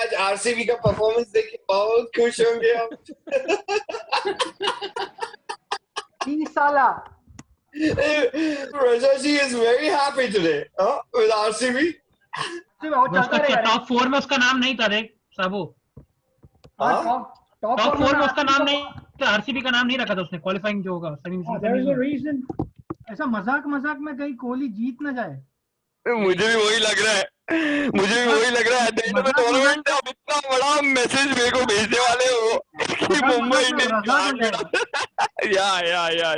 आज आरसीबी का परफॉर्मेंस देख के बहुत खुश होंगे आप। साला Raja ji is very happy today with RCB. Top 4 में उसका नाम नहीं था रे साबू। टॉप 4 में उसका नाम नहीं था, आरसीबी का नाम नहीं रखा था उसने क्वालिफाइंग जो होगा सेमीफाइनल। ऐसा मजाक में कहीं कोहली जीत न जाए। मुझे भी वही लग रहा है टूर्नामेंट अब इतना बड़ा मैसेज मेरे को भेजने वाले हो कि मुंबई इंडियंस या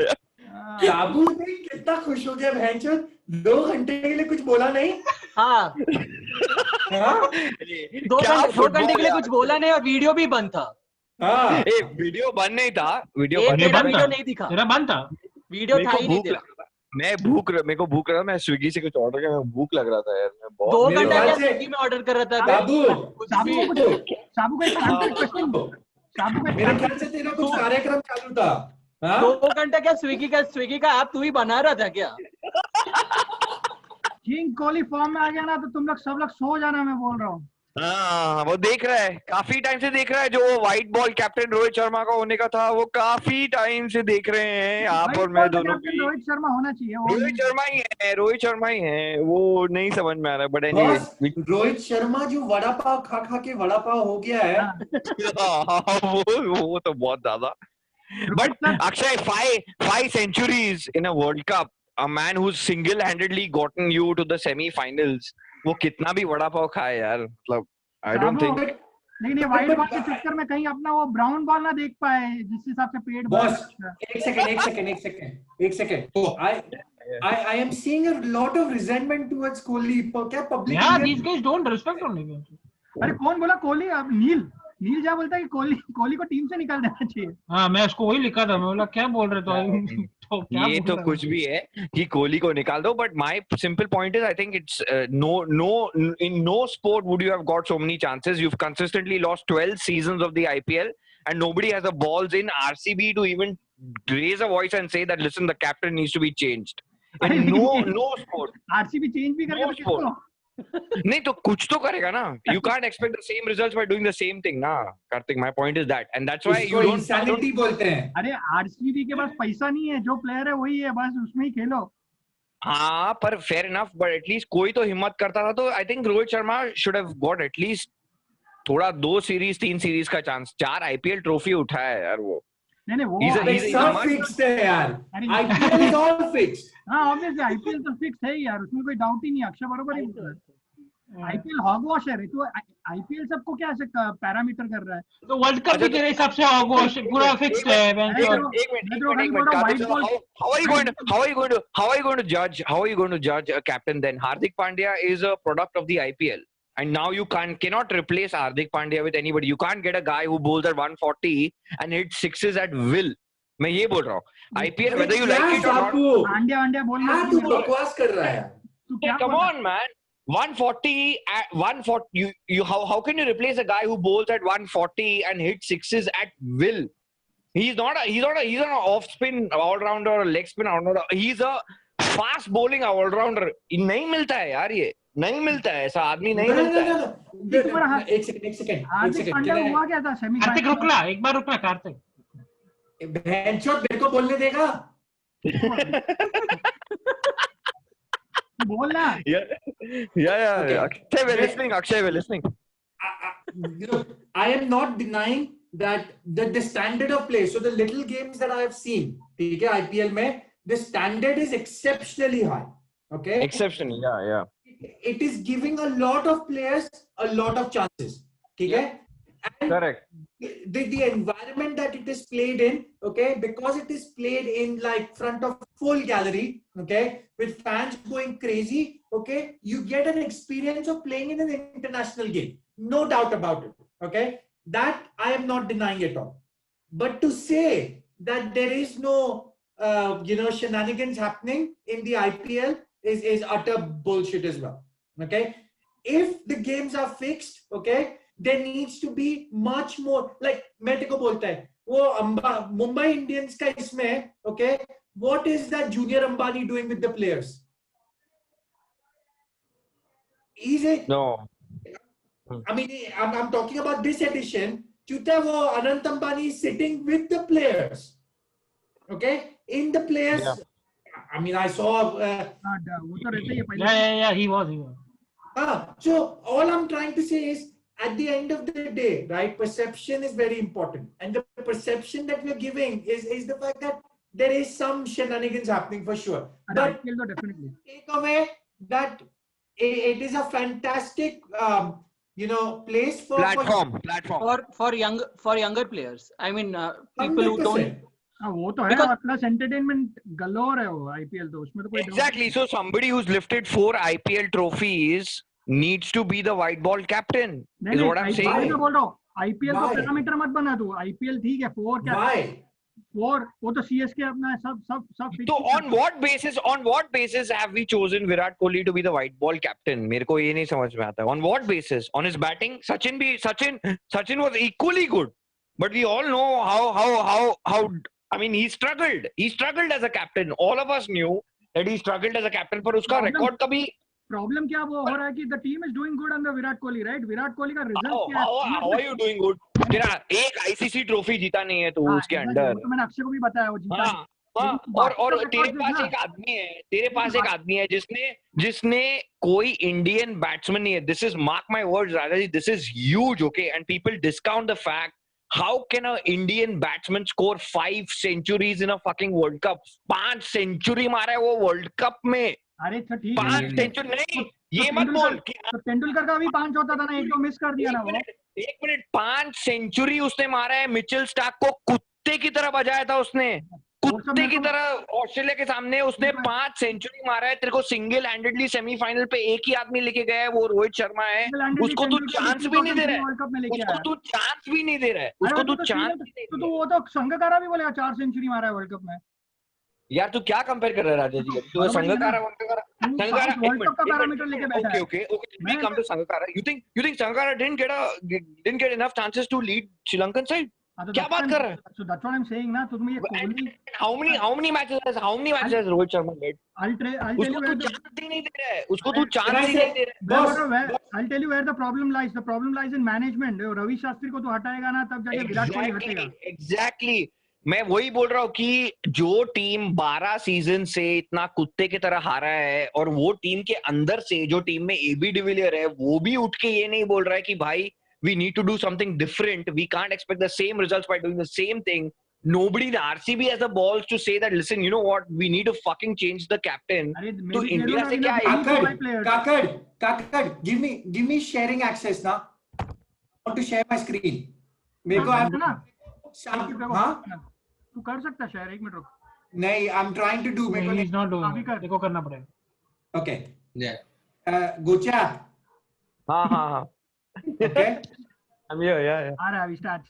साबू ने कितना खुश हो गया भैंचोद, 2 घंटे के लिए कुछ बोला नहीं। हाँ 2 घंटे के लिए कुछ बोला नहीं और वीडियो भी बंद था। हाँ वीडियो बंद नहीं था, वीडियो नहीं दिखा, तेरा बंद था, वीडियो था ही नहीं। मेरे को भूख रहा, मैं स्विगी से कुछ ऑर्डर किया, भूख लग रहा था यार, मैं 2 घंटे क्या स्विगी में ऑर्डर कर रहा था। साबू मेरे ख्याल से तेरा कुछ कार्यक्रम चालू था। 2 घंटे क्या स्विगी का ऐप तू ही बना रहा था क्या? किंग कोहली फॉर्म में आ गया ना तो तुम लोग सब लोग सो जाना, मैं बोल रहा हूँ। हाँ वो देख रहा है, काफी टाइम से देख रहा है, जो white ball captain Rohit Sharma का होने का था वो काफी टाइम से देख रहे हैं आप और मैं दोनों। रोहित शर्मा होना चाहिए, रोहित शर्मा ही है, वो नहीं समझ में आ रहा, बट एनीवे रोहित शर्मा जो वड़ा पाव खा के वड़ा पाव हो गया है वो तो बहुत ज्यादा। But Akshay, five centuries in a World Cup, a man who's single-handedly gotten you to the semi-finals, वो कितना भी वड़ा पाव खाए यार, मतलब I don't think। नहीं व्हाइट बॉल के चक्कर में कहीं अपना वो ब्राउन बॉल ना देख पाए, जिस हिसाब से पेट बॉस। एक second I am seeing a lot of resentment towards Kohli। क्या public? Yeah, these guys don't respect only। अरे कौन बोला कोहली? अब नील जा बोलता है कि कोहली को टीम से निकाल देना चाहिए। हाँ मैं उसको वही लिखा था, मैं बोला क्या बोल रहे तो ये तो कुछ भी है कि कोहली को निकाल दो, but my simple point is I think it's in no sport would you have got so many chances. You've consistently lost 12 seasons of the IPL and nobody has the balls in RCB to even raise a voice and say that listen, the captain needs to be changed in no sport। RCB change भी करेगा तो किसको? नहीं तो कुछ तो करेगा ना। You can't expect the same results by doing the same thing ना Kartik. My point is that and that's why you don't insanity बोलते हैं। अरे आरसीबी के पास पैसा नहीं है, जो प्लेयर है वही है, बस उसमें ही खेलो। हाँ पर fair enough, but at least कोई तो हिम्मत करता था, तो I think Rohit Sharma should have got at least थोड़ा 2 सीरीज 3 सीरीज का चांस। 4 IPL ट्रॉफी उठाया है यार वो। नहीं वो सब फिक्स्ड है यार, IPL is all fixed। हाँ ऑब्वियसली आईपीएल तो फिक्स है ही यार, उसमें कोई डाउट ही नहीं। अक्षय बरोबर ही बोल रहा है, आईपीएल हॉगवॉश है। तो आईपीएल सबको क्या ऐसे पैरामीटर कर रहा है? तो वर्ल्ड कप भी तेरे हिसाब से हॉगवॉश पूरा फिक्स्ड है। एक minute how are you going to judge a captain then? Hardik Pandya is a product of the IPL and now you cannot replace Hardik Pandya with anybody। You can't get a guy who bowls at 140 and hits sixes at will। मैं ये बोल रहा हूँ IPL whether you like it or not। Pandya बोल रहा है, तू बकवास कर रहा है। Come on man, 140 at 140 you how can you replace a guy who bowls at 140 and hits sixes at will? He's not an off spin all rounder or leg spin all rounder, he's a fast bowling all rounder। नहीं मिलता है यार, ये नहीं मिलता है, ऐसा आदमी नहीं मिलता है। एक सेकंड हुआ क्या था सेमीफाइनल? कार्तिक रुकना, एक बार रुकना कार्तिक। भैंचोद मेरे को बोलने देगा? बोलना। Yeah Akshay we're listening। I am not denying that the standard of play, so the little games that I have seen, ठीक है, IPL में the standard is exceptionally high। Okay, exceptionally, yeah it is giving a lot of players a lot of chances, ठीक है। And correct, the environment that it is played in, okay, because it is played in like front of full gallery, okay, with fans going crazy, okay, you get an experience of playing in an international game, no doubt about it, okay, that I am not denying at all। But to say that there is no shenanigans happening in the IPL is utter bullshit as well, okay। If the games are fixed, okay, there needs to be much more, like मैं तेको बोलता है वो Mumbai Indians का इसमें, okay, what is that Junior Ambani doing with the players? He's a no I mean, I'm talking about this edition. Chuta wo Anant Ambani is sitting with the players. Okay, in the players. Yeah. I mean, I saw. वो तो रहता ही है पहले. Yeah, he was. So all I'm trying to say is, at the end of the day, right? Perception is very important, and the perception that we're giving is the fact that there is some shenanigans happening for sure. अरे But IPL तो definitely. take away that it is a fantastic, place for Platform. for younger players. I mean, people who don't. 100%. हाँ वो तो है और plus entertainment गलोर है वो IPL तो उसमें तो कोई doubt Exactly. So somebody who's lifted 4 IPL trophies needs to be the white ball captain. नहीं. Is नहीं what I'm IPL saying. मैं बोल रहा हूँ आईपीएल को Why? पैरामीटर मत बना तू. आईपीएल ठीक है 4 क्या Why? 4 वो तो सीएसके अपना है, सब fix So है. on what basis have we chosen Virat Kohli to be the white ball captain? मेरे को ये नहीं समझ में आता. On what basis? On his batting? Sachin was equally good, but we all know how. I mean, he struggled. He struggled as a captain. All of us knew that he struggled as a captain. पर उसका record कभी. Problem क्या वो हो रहा है कि the team is doing good under Virat Kohli, right? Virat Kohli का रिजल्ट क्या है? How are you doing good? तेरा एक ICC ट्रॉफी जीता नहीं है तू उसके अंडर. तो मैंने अक्षय को भी बताया वो जीता. और तेरे पास एक आदमी है जिसने कोई इंडियन बैट्समैन नहीं है. This is mark my words Raja ji, this is huge. Okay, and people discount the fact how can a Indian batsman score 5 centuries in a fucking world cup. 5 century मारा है वो वर्ल्ड कप में. अरे अच्छा ठीक है. 5 सेंचुरी नहीं, ये मत बोल कि तो तेंदुलकर का भी 5 होता था ना, एक तो मिस कर दिया ना वो. एक मिनट 5 सेंचुरी उसने मारा है. मिचेल स्टार्क को कुत्ते की तरह बजाया था उसने, कुत्ते की तरह. ऑस्ट्रेलिया के सामने उसने 5 सेंचुरी मारा है. तेरे को सिंगल हैंडेडली सेमीफाइनल पे एक ही आदमी लेके गया है, वो रोहित शर्मा है. उसको तू चांस भी नहीं दे रहा है. उसको तू चांस भी नहीं दे रहा है. उसको तू चांस तो वो तो संगकारा भी बोलेगा 4 सेंचुरी मारा है वर्ल्ड कप में. यार तू क्या कंपेयर कर रहा है राजा जी? तू संगकारा वर्ल्ड कप का पैरामीटर लेके बैठा है. Okay. We come to Sangakkara. You think Sangakkara didn't get enough chances to lead Sri Lankan side? क्या बात कर रहा है? So that's what I'm saying ना. तुम ये Kohli How many matches has Rohit Sharma led? I'll tell you उसको where तू the चांस ही नहीं दे रहा है. उसको तू चांस ही नहीं दे रहा है. I'll tell you where the problem lies. The problem lies in management. Ravi Shastri को तो हटाएगा ना, तब जाके विराट कोहली हटेगा. Exactly. मैं वही बोल रहा हूँ कि जो टीम 12 सीजन से इतना कुत्ते की तरह हारा है, और वो टीम के अंदर से जो टीम में एबी डिविलियर है, वो भी उठ के ये नहीं बोल रहा है कि भाई we need to do something different. We can't expect the same results by doing the same thing. Nobody in RCB has the balls to say that, listen, you know what, we need to fucking change the captain. तो India से क्या है? Kakad, give me sharing access now. I want to share my screen. मेरे को हाँ तू कर सकता शेयर. एक मिनट रुक. नहीं, I'm trying to do. मेरे को He's not doing. देखो करना पड़ेगा. Okay. Yeah. Gocha. हाँ. Okay. I'm here. Yeah. आ रहा है अभी स्टार्ट.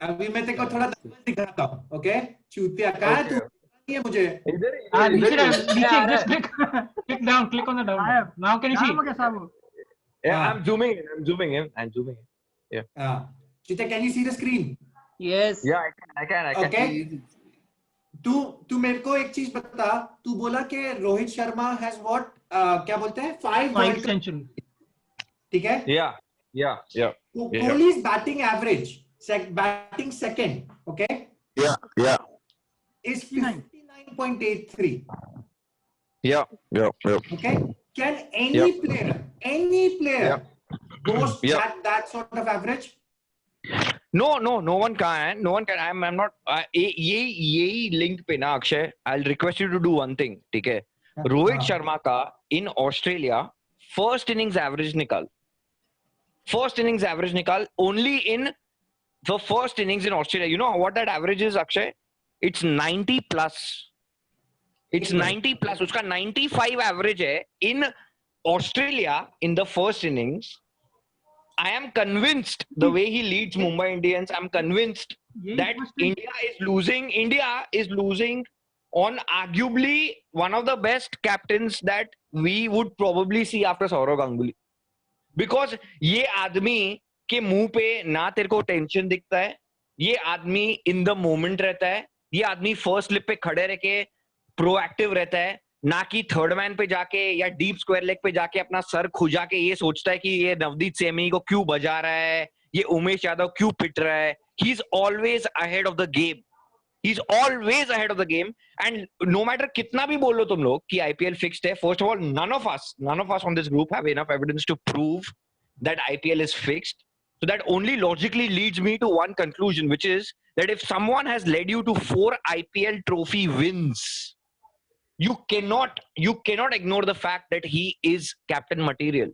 अभी मैं तेरे को थोड़ा दिखाता हूँ. Okay. चूतिया कहाँ है तू? नहीं है मुझे. नीचे just click down. Click on the down. Now can you see? वो कैसा वो? Yeah, I'm zooming in. Yeah. Chita, can you see the screen? Yes. Yeah, I can. Okay. तू मेरे को एक चीज बता. तू बोला कि रोहित शर्मा has what? क्या बोलते हैं? 5 century. ठीक है? Yeah. Kohli's batting average, batting second, okay? Yeah. Is 59.83. Yeah. Okay? Can any player boast that sort of average? No one can. I'm not. यही link पे ना Akshay. I'll request you to do one thing. ठीक है? रोहित शर्मा का in Australia first innings average निकाल. Only in the first innings in Australia. You know what that average is, Akshay? It's 90 plus. It's 90 plus. उसका 95 average है in Australia in the first innings. I am convinced the way he leads Mumbai Indians. I'm convinced that India is losing on arguably one of the best captains that we would probably see after Saurav Ganguly. Because ये आदमी के मुंह पे ना तेरे को tension दिखता है. ये आदमी इन द मोमेंट रहता है. ये आदमी फर्स्ट स्लिप पे खड़े रह के प्रोएक्टिव रहता है. ना कि थर्ड मैन पे जाके या डीप स्क्वायर लेग पे जाके अपना सर खुजा के ये सोचता है कि ये नवदीप सैनी को क्यों बजा रहा है, ये उमेश यादव क्यों पिट रहा है. He is always ahead of the game. He is always ahead of the game. And no matter कितना भी बोलो तुम लोग कि आईपीएल फिक्स्ड है, first of all none of us on this group have enough evidence to prove that IPL is fixed. So that only logically leads me to one conclusion, which is that if someone has led you to 4 IPL trophy wins, you cannot ignore the fact that he is captain material,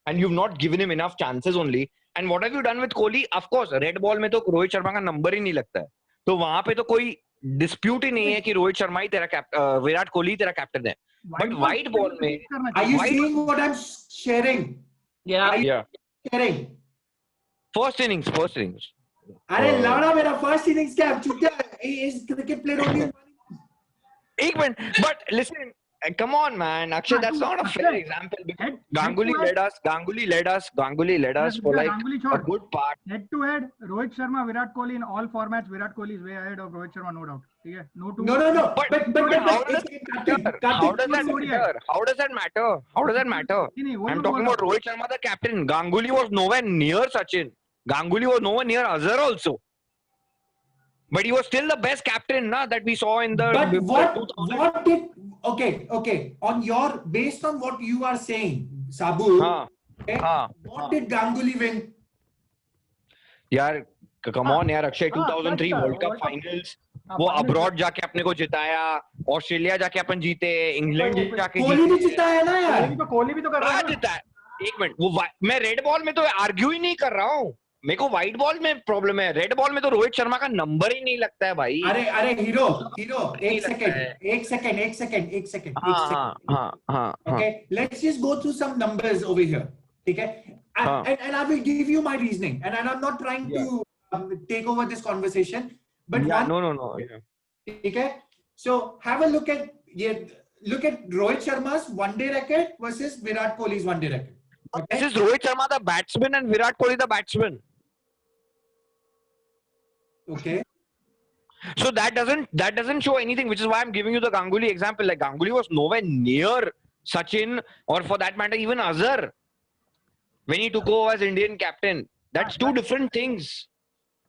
and you've not given him enough chances only. And what have you done with Kohli? Of course, red ball में तो रोहित शर्मा का number ही नहीं लगता है, तो वहां पे तो कोई डिस्प्यूट ही नहीं है कि रोहित शर्मा ही तेरा विराट कोहली तेरा कैप्टन है. बट व्हाइट बॉल में Are you seeing what I'm sharing? Yeah. yeah, Sharing. first innings. अरे लौड़ा मेरा फर्स्ट इनिंग्स क्या चुतिया इज क्रिकेट प्लेयर ओनली. एक minute, but listen, come on man, Akshay, that's not a fair example because Ganguly led us for like Ganguly a good part. Head to head, Rohit Sharma, Virat Kohli in all formats. Virat Kohli is way ahead of Rohit Sharma, no doubt. Okay, no two. No. But how does that matter? I'm talking about Rohit Sharma, the captain. Ganguly was nowhere near Sachin. Ganguly was nowhere near Azhar also. But he was still the best captain, na, that we saw in the. But what did okay on your based on what you are saying, Sabu? Okay, what did Ganguly win? यार come on यार, Akshay 2003 world cup finals, वो abroad जाके अपने को जिताया, Australia जाके अपन जीते, England जाके कोहली भी जिताया ना यार. कोहली भी तो कर रहा है. जिताया. एक मिनट, वो मैं रेड बॉल में तो आर्ग्यू ही नहीं कर रहा हूँ. मेरे को व्हाइट बॉल में प्रॉब्लम है. रेड बॉल में तो रोहित शर्मा का नंबर ही नहीं लगता है भाई. अरे हीरो एक second. Okay, let's just go through some numbers over here. ठीक है, and I will give you my reasoning, and I'm not trying to take over this conversation, but no. ठीक है, so have a look at Rohit Sharma's one-day record versus Virat Kohli's one-day record. Okay? This is Rohit Sharma the batsman and Virat Kohli the batsman. Okay. So that doesn't show anything, which is why I'm giving you the Ganguly example. Like Ganguly was nowhere near Sachin, or for that matter even Azhar, when he took over as Indian captain. That's two different things.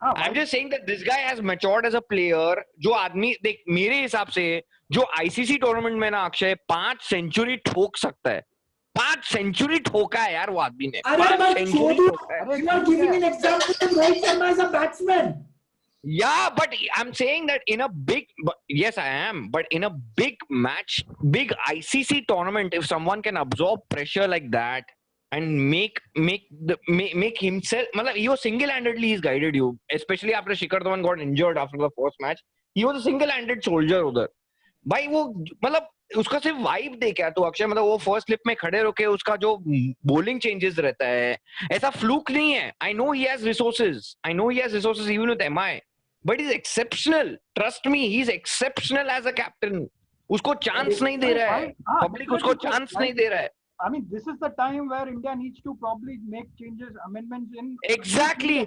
I'm just saying that this guy has matured as a player. जो आदमी देख, मेरे हिसाब से जो ICC tournament में ना Akshay 5 century ठोक सकता है. 5 सेंचुरी ठोका है यार वो आदमी ने. अरे मैं you are giving an example of Rohit Sharma as a batsman. Yeah, but I'm saying that in a big, yes, I am. But in a big match, big ICC tournament, if someone can absorb pressure like that and make himself, he was single-handedly he's guided you. Especially after Shikhar Dhawan got injured after the first match, he was a single-handed soldier उधर. भाई वो उसका सिर्फ vibe दे क्या तो अक्षय, वो first slip में खड़े होके उसका जो बॉलिंग चेंजेस रहता है, ऐसा फ्लूक नहीं है. I know he has resources even with MI. But he's exceptional. Trust me, he's exceptional as a captain. उसको चांस नहीं दे रहा है. पब्लिक उसको चांस नहीं दे रहा है. I mean, this is the time where India needs to probably make changes, amendments in. Exactly.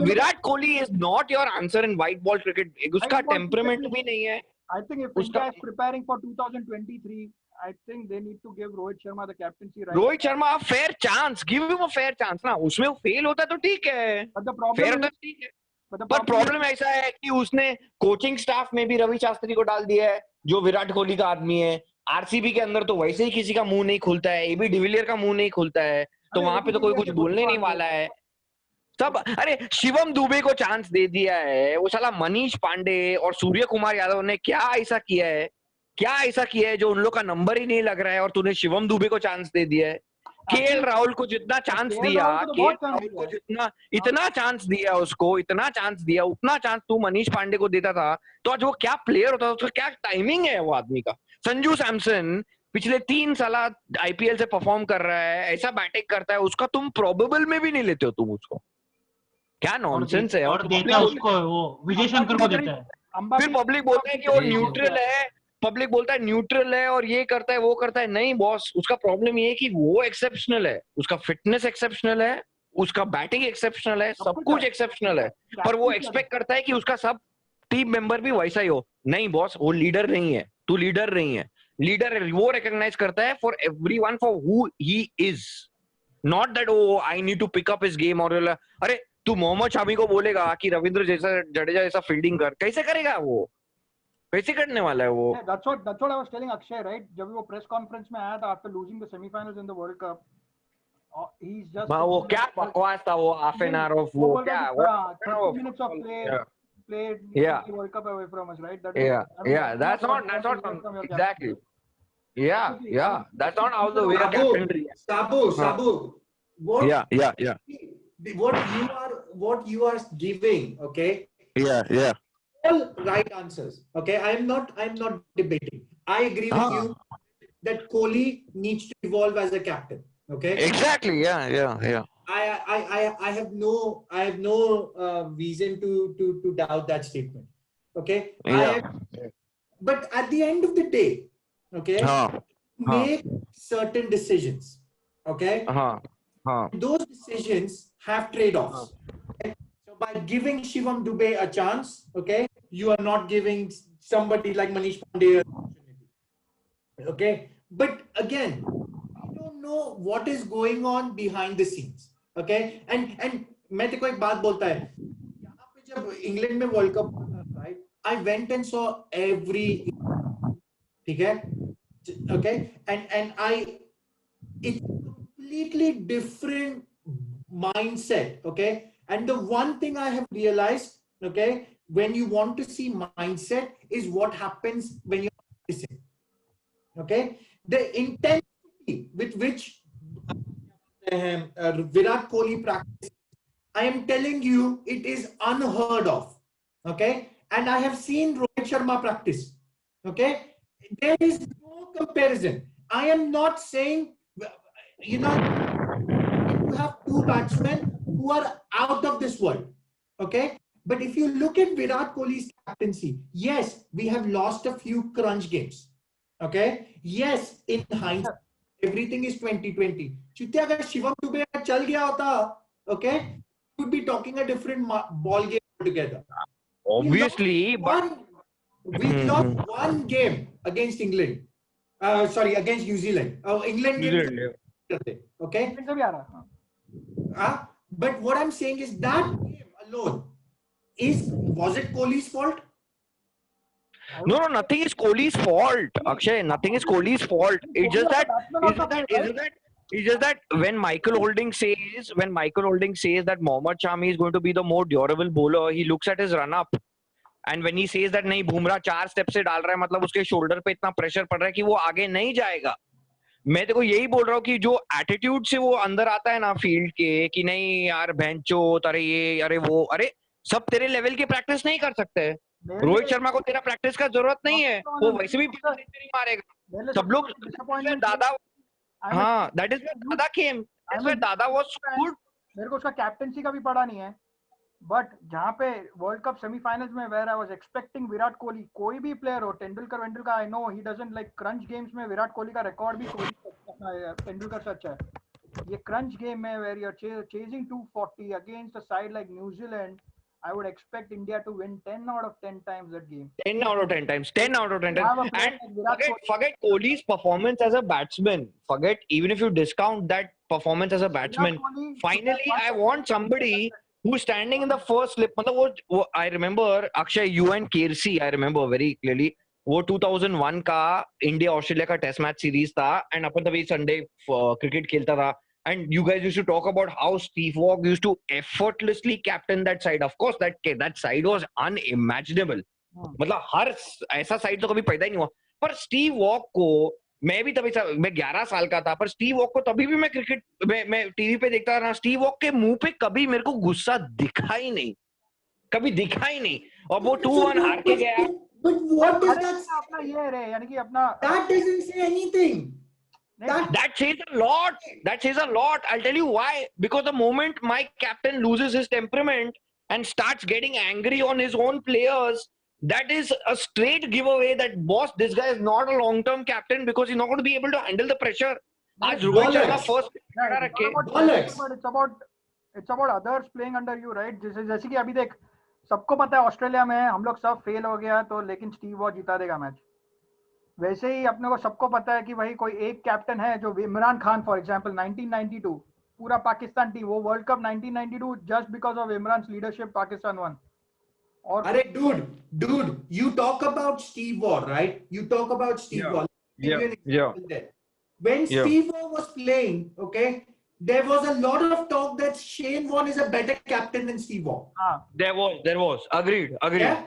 Virat Kohli is not your answer in white ball cricket. उसका temperament भी नहीं है. I think if India is preparing for 2023, I think they need to give Rohit Sharma the captaincy. Right? Rohit Sharma a fair chance. Give him a fair chance ना. उसमें वो fail होता है तो ठीक है. But the problem fair होता है ठीक है. पर प्रॉब्लम ऐसा है कि उसने कोचिंग स्टाफ में भी रवि शास्त्री को डाल दिया है, जो विराट कोहली का आदमी है. आरसीबी के अंदर तो वैसे ही किसी का मुंह नहीं खुलता है. एबी डिविलियर का मुंह नहीं खुलता है, तो वहां पे तो कोई कुछ बोलने नहीं वाला है. सब अरे शिवम दुबे को चांस दे दिया है. वो साला मनीष पांडे और सूर्य कुमार यादव ने क्या ऐसा किया है जो उन लोग का नंबर ही नहीं लग रहा है, और तूने शिवम दुबे को चांस दे दिया है. केएल राहुल को जितना चांस दिया, इतना चांस दिया उसको, इतना चांस दिया, उतना चांस तू मनीष पांडे को देता था तो आज वो क्या प्लेयर होता, उसका क्या टाइमिंग है वो आदमी का. संजू सैमसन पिछले 3 साल आईपीएल से परफॉर्म कर रहा है, ऐसा बैटिंग करता है, उसका तुम प्रोबेबल में भी नहीं लेते हो तुम उसको. क्या नॉनसेंस है. और देता उसको वो विजय शंकर को देता है. फिर पब्लिक बोलता है कि वो न्यूट्रल है, पब्लिक बोलता है न्यूट्रल है और ये करता है वो करता है. नहीं बॉस, उसका प्रॉब्लम ये है कि वो एक्सेप्शनल है, उसका फिटनेस एक्सेप्शनल है, उसका बैटिंग एक्सेप्शनल है, सब कुछ एक्सेप्शनल है, पर वो एक्सपेक्ट करता है कि उसका सब टीम मेंबर भी वैसा ही हो. नहीं बॉस, वो लीडर नहीं है, तू लीडर नहीं है. लीडर है वो रिकॉग्नाइज करता है for everyone for who he is, not that oh I need to pick up his game और अरे तू मोहम्मद शामी को बोलेगा कि रविंद्र जैसा जडेजा जैसा फील्डिंग कर, कैसे करेगा वो, कैसे करने वाला है वो? That's what I was telling Akshay, right? जब वो प्रेस कॉन्फ्रेंस में आया था after losing the semi-finals in the World Cup, he's just वो क्या बकवास था वो, हाफ एन आवर ऑफ वो क्या 30 minutes of play played Yeah. the World Cup away from us, right? That Yeah, I mean, yeah, that's not from your exactly. Yeah, that's not how the way a captain reacts. Sabu, what Yeah. what you are giving, okay? Yeah. All right answers. Okay, I'm not debating. I agree with you that Kohli needs to evolve as a captain. Okay. Exactly. Yeah. I have no reason to doubt that statement. Okay. Yeah. But at the end of the day, okay, make certain decisions. Okay. Those decisions have trade-offs. Okay? So by giving Shivam Dube a chance, okay, you are not giving somebody like Manish Pandey an opportunity. Okay. But again, we don't know what is going on behind the scenes. Okay. And मैं तेरे को एक बात बोलता है, यहाँ पे जब इंग्लैंड में वर्ल्ड कप हुआ था, right? I went and saw every, ठीक है, okay, and it's completely different mindset, okay. And the one thing I have realized, okay, when you want to see mindset is what happens when you're practicing, okay. The intensity with which Virat Kohli practices, I am telling you, it is unheard of, okay. And I have seen Rohit Sharma practice, okay. There is no comparison. I am not saying, you know, you have two batsmen who are out of this world, okay. But if you look at Virat Kohli's captaincy, yes, we have lost a few crunch games, okay. Yes, in hindsight, everything is 2020. Chitya, agar Shivam Dube chal gaya hota, okay, we would be talking a different ball game altogether. Obviously, we lost one game against England. Against New Zealand. England game. Okay. But what I'm saying is that game alone was it Kohli's fault? No, nothing is Kohli's fault, Akshay. Nothing is Kohli's fault. It's just that when Michael Holding says that Mohammad Shami is going to be the more durable bowler, he looks at his run-up. And when he says that नहीं Bumrah 4 step से डाल रहा है, मतलब उसके shoulder पे इतना pressure पड़ रहा है कि वो आगे नहीं जाएगा. मैं तेरे को यही बोल रहा हूँ कि जो एटीट्यूड से वो अंदर आता है ना फील्ड के, कि नहीं यार भैंचो, अरे ये अरे वो, अरे सब तेरे लेवल की प्रैक्टिस नहीं कर सकते हैं. रोहित शर्मा को तेरा प्रैक्टिस का जरूरत नहीं है, वो वैसे भी सेंचुरी मारेगा. सब लोग दादा, हाँ, दैट इज वेयर दादा केम, दैट्स वेयर दादा वाज गुड. मेरे को उसका कैप्टेंसी का भी पता नहीं है, बट जहाँ पे वर्ल्ड कप सेमीफाइनल्स में where I was expecting Virat Kohli, कोई भी प्लेयर हो, Tendulkar I know he doesn't like crunch games में, विराट कोहली का रिकॉर्ड भी तेंदुलकर से अच्छा है. ये क्रंच गेम में where you are chasing 240 against a side like New Zealand, I would expect India to win 10 out of 10 times that game. 10 out of 10 times. And forget Kohli's performance as a batsman. Forget, even if you discount that performance as a batsman, finally I want somebody who's standing in the first slip. I remember, Akshay, you and Kirsi, I remember very clearly, वो 2001 का India Australia का test match series था, and अपन तभी Sunday cricket खेलता था. And you guys used to talk about how Steve Waugh used to effortlessly captain that side. Of course, that side was unimaginable. मतलब हर ऐसा side तो कभी पैदा ही नहीं हुआ. पर स्टीव वॉक को मैं भी तभी, मैं 11 साल का था, पर स्टीव वॉक को तभी भी मैं क्रिकेट मैं टीवी पे देखता था. स्टीव वॉक के मुंह पे कभी मेरे को गुस्सा दिखा ही नहीं, कभी दिखा ही नहीं. और वो 2-1 हार के गया. But what does that अपना ये रे, यानी कि अपना that doesn't say anything. That says a lot. That says a lot. I'll tell you why. Because the moment my captain loses his temperament and starts getting angry on his own players, that is a straight giveaway that, boss, this guy is not a long-term captain because he's not going to be able to handle the pressure. As Rohit Sharma first, it's about others playing under you, right? जैसे कि अभी देख, सबको पता है Australia में हम लोग सब फेल हो गया तो, लेकिन स्टीव वॉ जिता देगा मैच. वैसे ही अपने को सबको पता है कि भाई कोई एक कैप्टन है जो इमरान खान फॉर एग्जांपल 1992 पूरा पाकिस्तान टीम वो world cup 1992 just because of Imran leadership Pakistan one और Arey, dude, you talk about Steve Waugh, right? You talk about Steve Yeah. Waugh. Let me give you an Yeah. example there. When Yeah. Steve Waugh was playing, okay, there was a lot of talk that Shane Warne is a better captain than Steve Waugh. हाँ There was. Agreed. Yeah.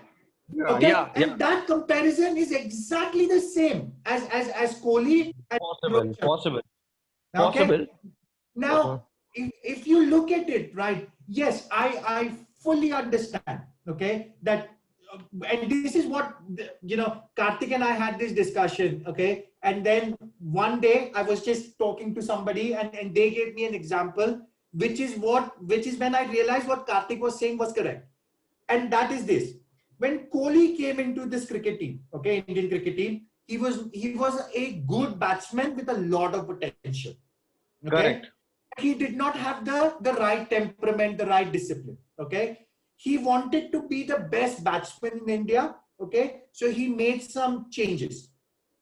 Yeah, Okay, yeah, and yeah. that comparison is exactly the same as Kohli and Possible. Rohit Sharma. Possible. Okay. Possible. Now, Uh-huh. if you look at it, right? Yes, I fully understand. Okay, that and this is what Karthik and I had this discussion. Okay, and then one day I was just talking to somebody, and they gave me an example, which is when I realized what Karthik was saying was correct, and that is this: when Kohli came into this cricket team, okay, Indian cricket team, he was a good batsman with a lot of potential. Okay? Correct. He did not have the right temperament, the right discipline. Okay, he wanted to be the best batsman in India. Okay, so he made some changes.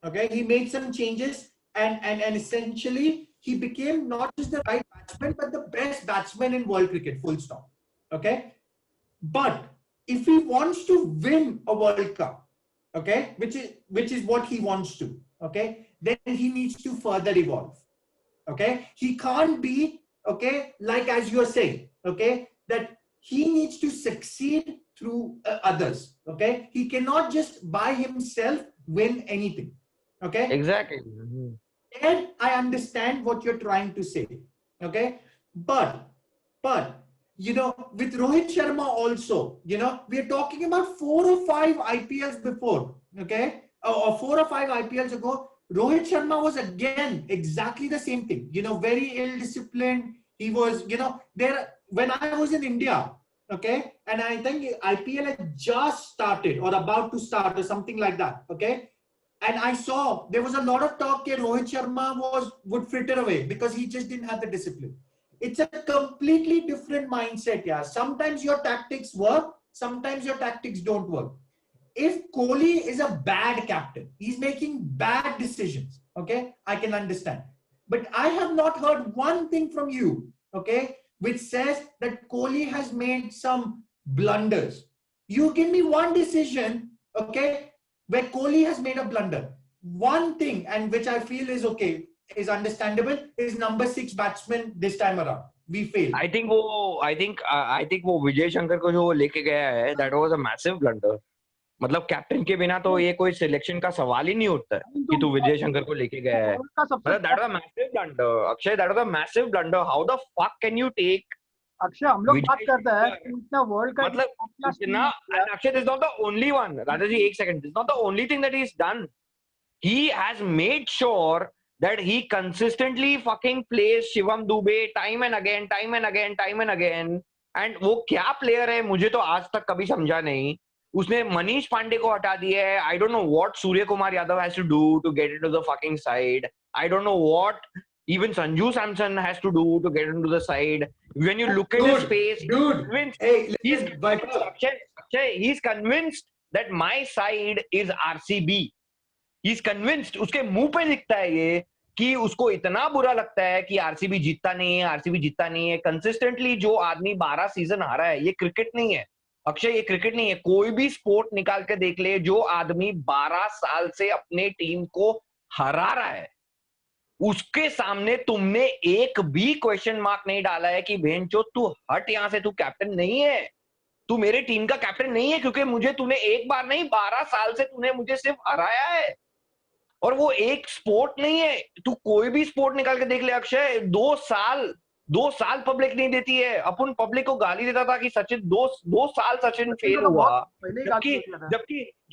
Okay, he made some changes, and essentially he became not just the right batsman but the best batsman in world cricket, full stop. Okay, but if he wants to win a World Cup, okay, which is what he wants to, okay, then he needs to further evolve. Okay, he can't be, okay, like as you're saying, okay, that he needs to succeed through others. Okay, he cannot just by himself win anything. Okay, Exactly. and I understand what you're trying to say. Okay, but with Rohit Sharma also, we're talking about 4 or 5 IPLs before. Okay, or 4 or 5 IPLs ago, Rohit Sharma was again exactly the same thing. Very ill-disciplined. He was, there when I was in India. Okay, and I think IPL had just started or about to start or something like that. Okay, and I saw there was a lot of talk that Rohit Sharma would fritter away because he just didn't have the discipline. It's a completely different mindset. Yeah, sometimes your tactics work, sometimes your tactics don't work. If Kohli is a bad captain, he's making bad decisions. Okay, I can understand, but I have not heard one thing from you. Okay, which says that Kohli has made some blunders. You give me one decision, okay, where Kohli has made a blunder. One thing, and which I feel is okay, is understandable, is number 6 batsman this time around. We failed. I think वो विजय शंकर को जो वो लेके गया है, that was a massive blunder. मतलब captain के बिना तो ये कोई सिलेक्शन का सवाल ही नहीं उठता है कि तू विजय शंकर को लेके गया है. मतलब that was a massive blunder. Akshay, that was a massive blunder. How the fuck can you take? Akshay हम लोग बात करते हैं इतना वर्ल्ड का मतलब इतना, and Akshay, this is not the only one. Radha ji, 1 second. This is not the only thing that he's done. He has made sure that he consistently fucking plays Shivam Dube time and again. And वो क्या player है मुझे तो आज तक कभी समझा नहीं. उसने मनीष पांडे को हटा दिया है. I don't know what Surya Kumar Yadav has to do to get into the fucking side. I don't know what even Sanju Samson has to do to get into the side. When you look at his face, he's convinced that my side is RCB. He's convinced. उसके मुंह पे दिखता है ये कि उसको इतना बुरा लगता है कि आरसीबी जीतता नहीं है. कंसिस्टेंटली जो आदमी 12 सीजन हारा है, ये क्रिकेट नहीं है अक्षय, ये क्रिकेट नहीं है. कोई भी स्पोर्ट निकाल के देख ले, जो आदमी 12 साल से अपने टीम को हरा रहा है, उसके सामने तुमने एक भी क्वेश्चन मार्क नहीं डाला है कि भेंचो तू हट यहां से, तू कैप्टन नहीं है, तू मेरे टीम का कैप्टन नहीं है, क्योंकि मुझे तूने एक बार नहीं 12 साल से तूने मुझे सिर्फ हराया है. और वो एक स्पोर्ट नहीं है. तू कोई भी स्पोर्ट निकाल के देख ले अक्षय, 2 साल पब्लिक नहीं देती है. अपन पब्लिक को गाली देता था कि सचिन 2 साल सचिन फेल हुआ,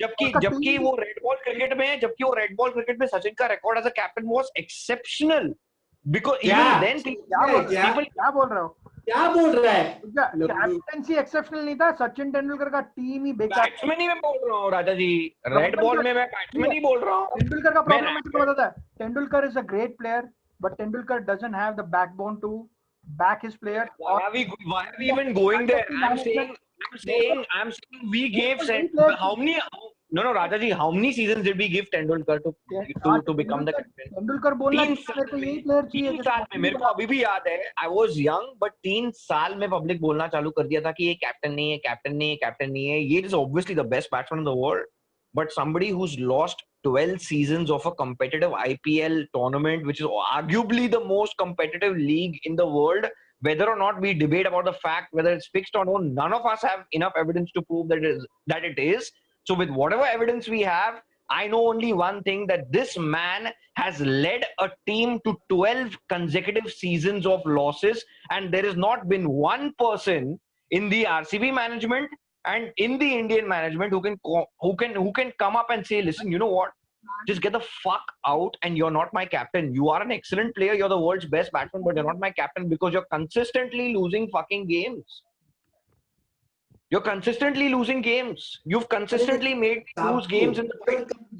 जबकि वो रेड बॉल क्रिकेट में सचिन का record as a captain was exceptional. Because even then क्या बोल रहे हो? क्या बोल रहा है? कैप्टनसी एक्सेप्शनल नहीं था. सचिन तेंदुलकर का टीम ही बेकार. बैट्समैन ही मैं बोल रहा हूँ राजा जी, रेड बॉल में मैं बैट्समैन ही बोल रहा हूँ. तेंदुलकर का प्रॉब्लम मुझे पता है. Tendulkar is a great player, but Tendulkar doesn't have the backbone to back his player. Why are we even going there? I'm saying we gave how No, Raja ji, how many seasons did we give Tendulkar to become the captain? Tendulkar बोलना 3 चाहिए, मेरे को साल यही player चाहिए तीन जो साल में मेरे को अभी भी याद है, आई वॉज यंग, बट 3 साल में पब्लिक बोलना चालू कर दिया था कि ये कैप्टन नहीं है, कैप्टन नहीं है, कैप्टन नहीं है. ये is obviously the best batsman in the world, but somebody who's lost 12 seasons of a competitive IPL tournament, which is arguably the most competitive league in the world, whether or not we debate about the fact whether it's fixed or not, none of us have enough evidence to prove that it is. So with whatever evidence we have, I know only one thing, that this man has led a team to 12 consecutive seasons of losses, and there has not been one person in the RCB management and in the Indian management who can come up and say, listen, you know what? Just get the fuck out, and you're not my captain. You are an excellent player. You're the world's best batsman, but you're not my captain because you're consistently losing fucking games. You're consistently losing games. You've consistently made me lose games in the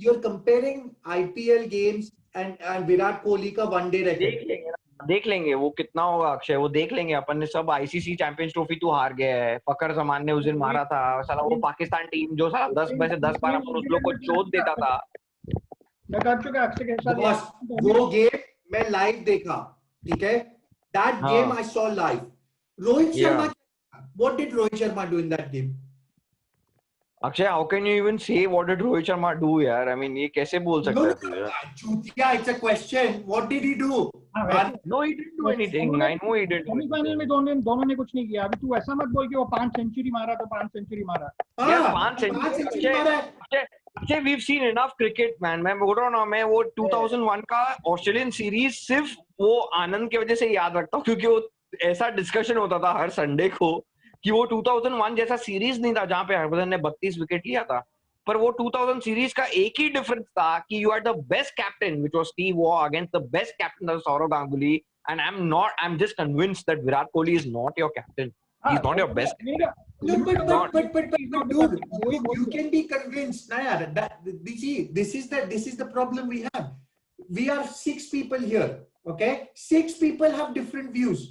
You're comparing IPL games and Virat Kohli का one day record. देख लेंगे वो कितना होगा अक्षय, वो देख लेंगे. अपन ने सब आईसीसी चैंपियंस ट्रॉफी तो हार गया है. फकर जमान ने उस दिन मारा था साला, वो पाकिस्तान टीम जो साला 10 में से 10-12 पर उस लोग को चोट देता था. मैं कर चुका अक्षय के साथ वो गेम मैं लाइव देखा, ठीक है. That game I saw live. Rohit Sharma, what did Rohit Sharma do in that game? Akshay, how can you even say what did Rohit Sharma do, yaar? I mean, ये कैसे बोल सकता है तू यार? चूतिया, it's a question. What did he do? No, he didn't do anything. I know he didn't. Semifinal में दोनों ने कुछ नहीं किया. अभी तू ऐसा मत बोल कि वो 5 सेंचुरी मारा तो 5 सेंचुरी मारा. यार 5 सेंचुरी मारा. Akshay, we've seen enough cricket, man. मैं बोल रहा हूँ ना, मैं वो 2001 का ऑस्ट्रेलियन सीरीज सिर्फ वो आनंद की वजह से याद रखता हूँ, क्योंकि वो ऐसा डिस्कशन होता था हर संडे को कि वो 2001 जैसा सीरीज नहीं था जहां पे हरभजन ने 32 विकेट लिया था, पर वो 2000 सीरीज का एक ही डिफरेंस था कि you are the best captain, which was Steve Waugh against the best captain Sourav Ganguly, and I am just convinced that Virat Kohli is not your captain. He is not your best. No, but dude, you can be convinced. Nah, this is the problem we have. We are 6 people here. Okay, 6 people have different views.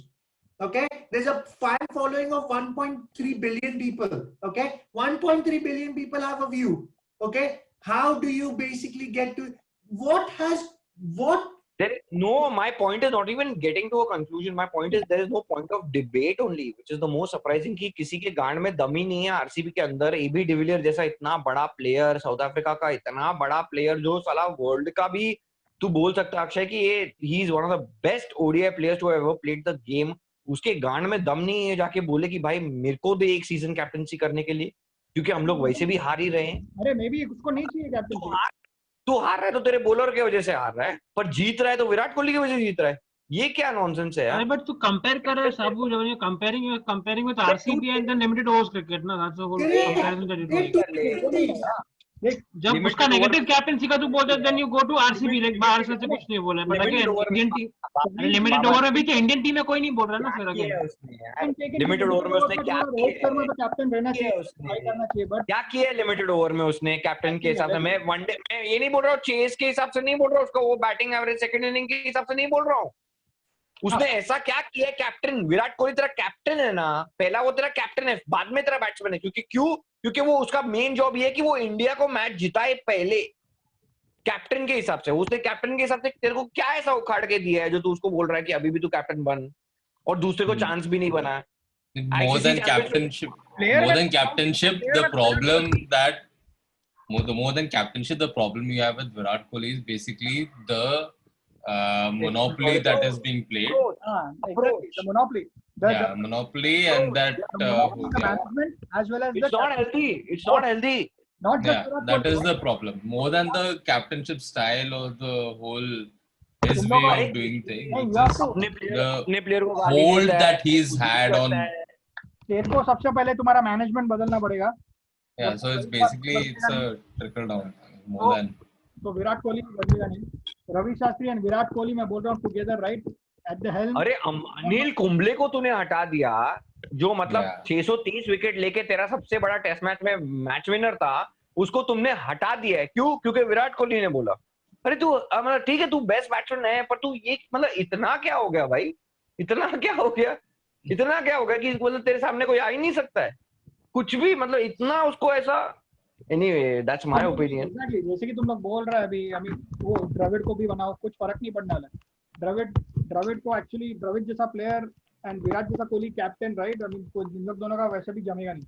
Okay, there's a fan following of 1.3 billion people. Okay, 1.3 billion people have a view. Okay, how do you basically get to what? My point is not even getting to a conclusion. My point is there is no point of debate only, which is the most surprising कि किसी के गांड में दम ही नहीं है RCB के अंदर. एबी डिविलियर जैसा इतना बड़ा प्लेयर, साउथ अफ्रीका का इतना बड़ा प्लेयर, जो साला वर्ल्ड का भी तू बोल सकता है अक्षय कि ये he is one of the best ODI players to ever played the game. उसके गांड में दम नहीं है जाके बोले कि भाई मेरे को दे एक सीजन कैप्टनसी करने के लिए, क्योंकि हम लोग वैसे भी हार ही रहे हैं. अरे मे बी उसको नहीं चाहिए कैप्टनसी. तू हार रहा है तो तेरे बॉलर की वजह से हार रहा है, पर जीत रहा है तो विराट कोहली की वजह से जीत रहा है. ये क्या नॉनसेंस है यार. अरे बट तू कंपेयर कर रहा है सब कुछ, जब comparing with RCB and the limited overs cricket ना, that's the whole comparison that you do. जब उसका नेगेटिव कैप्टनसी का तू बोलता है, then you go to RCB. Like बाहर से कुछ नहीं बोला, but again Indian team limited over में भी तो इंडियन टीम में कोई नहीं बोल रहा ना. फिर अगेन लिमिटेड ओवर में उसने क्या रोहित शर्मा तो कैप्टन रहना चाहिए, करना चाहिए. बट क्या किया लिमिटेड ओवर में उसने कैप्टन के हिसाब से? मैं वनडे मैं ये नहीं बोल रहा हूँ, चेस के हिसाब से नहीं बोल रहा हूँ, उसका वो बैटिंग एवरेज सेकंड इनिंग के हिसाब से नहीं बोल रहा हूँ. उसने ऐसा क्या किया? कैप्टन विराट कोहली तेरा कैप्टन है ना, पहला वो तेरा कैप्टन है, बाद में तेरा बैट्समैन है. क्योंकि वो उसका मेन जॉब ये है कि वो इंडिया को मैच जिताए पहले. कैप्टन के हिसाब से उसने कैप्टन के हिसाब से तेरे को क्या ऐसा उखाड़ के दिया है जो तू उसको बोल रहा है कि अभी भी तू कैप्टन बन, और दूसरे को चांस भी नहीं बना. More than captainship, the problem you have with Virat Kohli is basically the monopoly that is being played. Exactly, the monopoly. Monopoly and that management as well as it's not healthy. It's not healthy. Not just that is the problem. More than the captainship style or the whole his way of doing things. The hold that he's had on. तेरे को सबसे पहले तुम्हारा management बदलना पड़ेगा. Yeah, so it's basically a trickle down more than. तो विराट कोहली बदलेगा नहीं. रवि शास्त्री एंड विराट कोहली मैं बोल रहा हूँ together right at the helm. अरे अनिल कुंबले को तूने हटा दिया, जो मतलब 630 विकेट लेके तेरा सबसे बड़ा टेस्ट मैच में मैच विनर था, उसको तुमने हटा दिया है. क्यों? क्योंकि विराट कोहली ने बोला. अरे तू मतलब ठीक है, तू बेस्ट बैट्समैन है, पर तू ये मतलब इतना क्या हो गया भाई? इतना क्या हो गया कि मतलब तेरे सामने कोई आ ही नहीं सकता है कुछ भी. मतलब इतना उसको ऐसा Anyway, that's my opinion. Exactly. जैसे कि तुम लोग बोल रहे हैं अभी, I mean, वो द्रविड़ को भी बनाओ, कुछ फर्क नहीं पड़ने वाला। द्रविड़ को एक्चुअली द्रविड़ जैसा प्लेयर एंड विराट जैसा Kohli captain, right? I mean, कोई इन लोग दोनों का वैसे भी जमेगा नहीं।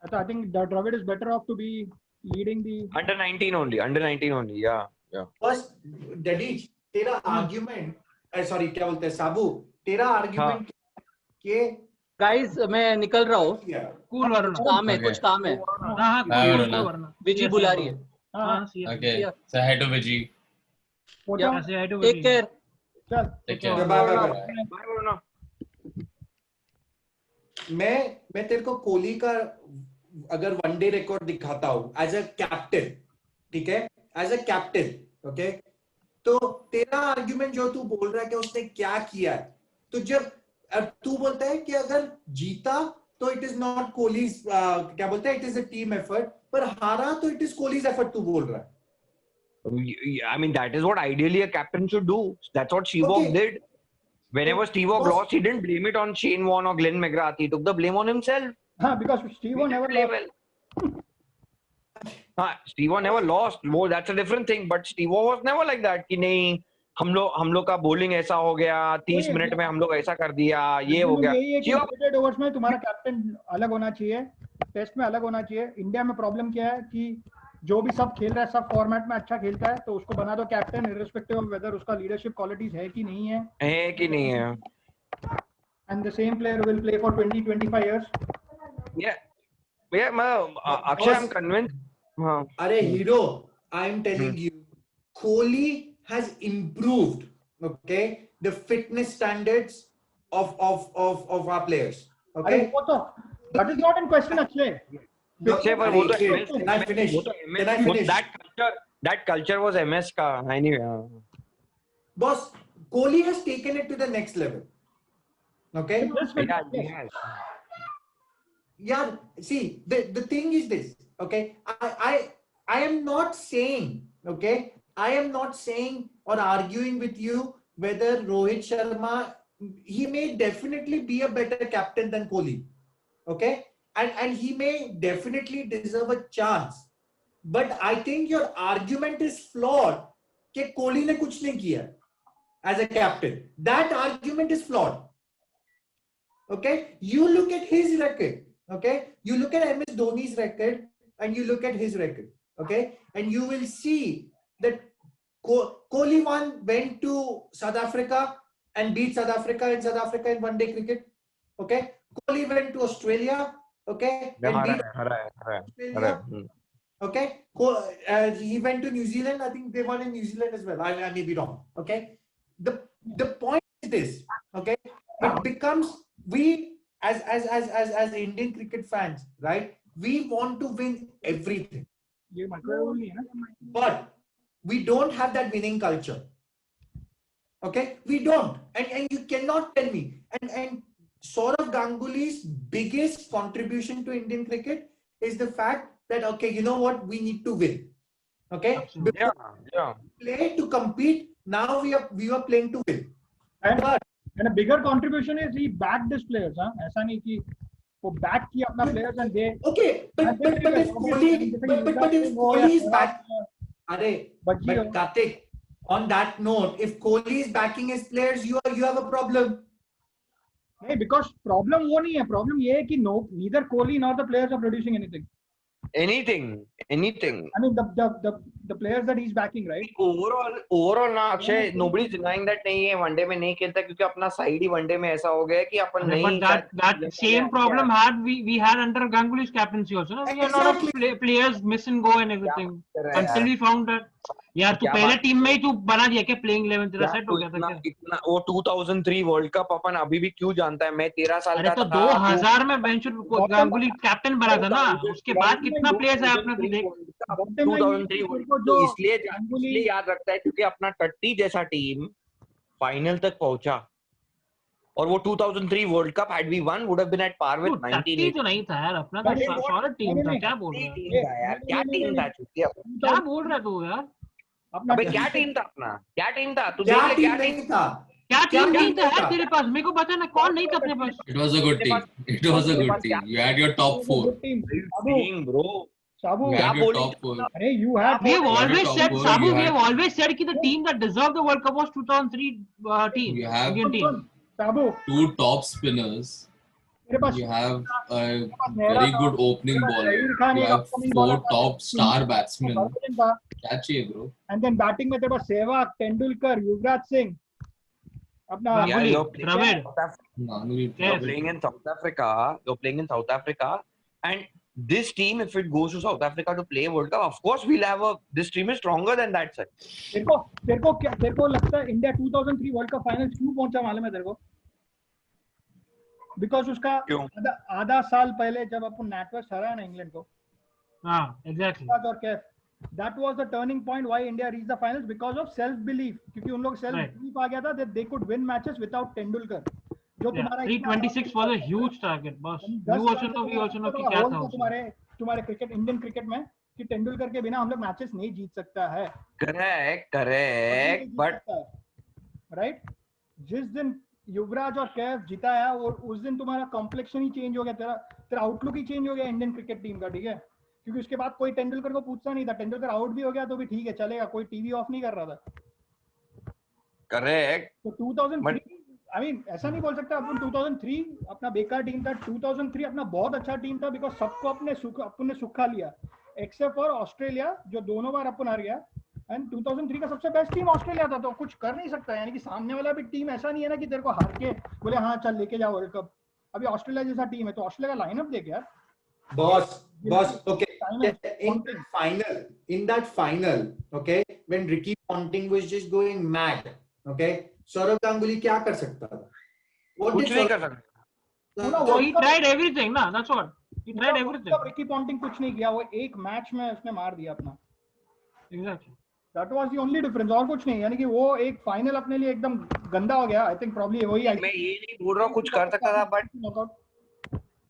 I think Dravid is better off to be leading the Under 19 only. Yeah. First, Daddy, तेरा argument, sorry, क्या बोलते हैं साबू? तेरा argument के गाइस मैं निकल रहा हूँ, कूल वरुण, काम है, कुछ काम है। हाँ वरुण, विजी बुला रही है। Okay, say hi to Viji. Take care. चल Take care. Bye bye. मैं तेरे को कोहली का अगर वनडे रिकॉर्ड दिखाता हूँ एज अ कैप्टन, ठीक है, एज अ कैप्टन, ओके, तो तेरा आर्ग्यूमेंट जो तू बोल रहा है कि उसने क्या किया है, तो जब तू बोलता है कि अगर जीता तो इट इज नॉट कोहलीज, क्या बोलता है, it is a team effort, पर हारा तो इट इज कोहलीज एफर्ट, तू बोल रहा है। I mean, that is what ideally a captain should do. That's what Stevok did. Whenever Stevok lost, he didn't blame it on Shane Warne or Glenn McGrath. He took the blame on himself. because Steve never play lost. well. Steve never lost. Well, that's a different thing. But Steve was never like that. कि नहीं हम लोग का bowling ऐसा हो गया, 30 minute में हम लोग ऐसा कर दिया, ये हो गया। यही है कि लिमिटेड ओवर्स में तुम्हारा कैप्टन अलग होना चाहिए, टेस्ट में अलग होना चाहिए। इंडिया में प्रॉब्लम क्या है कि जो भी सब खेल रहा है, सब फॉर्मेट में अच्छा खेलता है, तो उसको बना दो कैप्टन, इररिस्पेक्टिव ऑफ वेदर उसका लीडरशिप क्वालिटीज है कि नहीं है। And the same player will play for 20-25 years. Akshay, I am convinced. अरे hero, I am telling you, Kohli has improved, okay, the fitness standards of our players, okay. That is not in question, Akshay. Can I finish? That culture was MS ka anyway. Boss, Kohli has taken it to the next level, okay. Yeah, see, the thing is this, okay, I am not saying, okay, I am not saying or arguing with you whether Rohit Sharma, he may definitely be a better captain than Kohli, okay, and he may definitely deserve a chance, but I think your argument is flawed कि Kohli ने कुछ नहीं किया as a captain. That argument is flawed, okay. You look at his record, okay, you look at MS Dhoni's record and you look at his record, okay, and you will see that Kohli went to South Africa and beat South Africa in one day cricket, okay. Kohli went to Australia, okay, and beat Australia, okay. He went to New Zealand, I think they won in New Zealand as well, I may be wrong, okay. The point is this, okay, it becomes, we as Indian cricket fans, right, we want to win everything, but we don't have that winning culture, okay, we don't, and you cannot tell me, and Saurav Ganguly's biggest contribution to Indian cricket is the fact that, okay, you know what, we need to win, okay. Play to compete, now we are playing to win, and a bigger contribution is he backed his players, ऐसा नहीं कि वो back किया अपना players and they, okay, but if Kohli is back, but Kartik, on that note, if Kohli is backing his players, you have a problem. Hey, because problem वो नहीं है, problem ये है कि neither Kohli nor the players are producing anything. Anything. I mean the players that he's backing, right? Overall ना Akshay, nobody is denying that नहीं है one day में नहीं खेलता क्योंकि अपना साइड ही वनडे में ऐसा हो गया कि अपन नहीं. That same problem had we had under Ganguly's captaincy also. No? We had a lot of players miss and go and everything. Until we found that यार तू पहले टीम में ही तू बना दिया क्या प्लेइंग 11 तेरा सेट हो गया था क्या? इतना वो 2003 वर्ल्ड कप अपन अभी भी क्यों जानता है? मैं 13 साल का था. अरे तो 2000 में बेंचुर गांगुली कैप्टन बना था ना, उसके बाद कितना प्लेयर्स है अपना तू देख. 2003 वर्ल्ड कप इसलिए याद रखता है क्योंकि अपना टट्टी जैसा टीम फाइनल तक पहुंचा और वो 2003 world cup had we won would have been at par with 19. तो नहीं था यार अपना तो सॉलिड टीम था. क्या बोल रहा है यार? क्या टीम था? क्या बोल रहा है तू यार? अबे क्या टीम था अपना? क्या टीम था? तू क्या टीम नहीं था? क्या टीम नहीं था यार तेरे पास? मेरे को पता ना कौन नहीं था अपने पास. It was a good team. It was a good team. You had your top four. bro. Sabu, You had your top four. अरे you had. We have always top said, four, Sabu, you we had- have always said कि the team that deserved the World Cup was 2003 team, You have Indian team. Sabu, two top spinners. मेरे पास You have a very good opening bowler. You have four top star batsmen. क्या चाहिए bro? And then batting में तेरे पास सहवाग, तेंदुलकर, युवराज सिंह, अपना Yeah, Ganguly, you're playing Dravid. in South Africa. Ganguly. Yes. You're playing in South Africa, and this team, if it goes to South Africa to play World Cup, of course we'll have a. This team is stronger than that, sir. तेरे को लगता है India 2003 world cup final क्यों पहुंचा मालूम है तेरे को? बिकॉज उसका आधा साल पहले जब अपन नेटवर्क हराया ना इंग्लैंड को, हाँ, exactly. और Kaif, that was the turning point why India reached the finals because of self belief, क्योंकि उन लोग self belief आ गया था that they could win matches without Tendulkar. जो तुम्हारा 326 was a huge target, boss. You also know, we also know कि क्या था तुम्हारे क्रिकेट, इंडियन क्रिकेट में कि तेंदुलकर के बिना हम लोग मैचेस नहीं जीत सकता है. Correct, but राइट, जिस दिन युवराज और कैफ जिताया और उस दिन तुम्हारा कॉम्प्लेक्शन ही चेंज हो गया, तेरा आउटलुक ही चेंज हो गया इंडियन क्रिकेट टीम का, ठीक है? क्योंकि उसके बाद कोई तेंदुलकर को पूछता नहीं था, तेंदुलकर आउट भी हो गया तो भी ठीक है चलेगा, कोई टीवी ऑफ नहीं कर रहा था. correct. तो 2003 आई मीन ऐसा नहीं बोल सकता अपन 2003 अपना बेकार टीम था. 2003 अपना बहुत अच्छा टीम था बिकॉज सबको अपन ने सुखा लिया एक्सेप्ट फॉर ऑस्ट्रेलिया जो दोनों बार अपन हार गया. एंड 2003 का सबसे बेस्ट टीम ऑस्ट्रेलिया था, तो कुछ कर नहीं सकता. यानी कि सामने वाला भी टीम ऐसा नहीं है ना कि तेरे को हार के बोले हाँ चल लेके जाओ वर्ल्ड कप. अभी ऑस्ट्रेलिया जैसा टीम है तो ऑस्ट्रेलिया का लाइनअप देख यार. Boss, okay. In that final, okay, when Ricky Ponting was just going mad, okay, Saurav Ganguly क्या कर सकता था? कुछ नहीं कर सकता. So he tried everything, ना? That's what. He tried everything. Ricky Ponting कुछ नहीं किया, वो एक मैच में उसने मार दिया अपना. Exactly. That was the only difference, और कुछ नहीं. यानी कि वो एक फाइनल अपने लिए एकदम गंदा हो गया. आई थिंक प्रॉब्ली वही. मैं ये नहीं बोल रहा हूँ कुछ कर सकता था, बट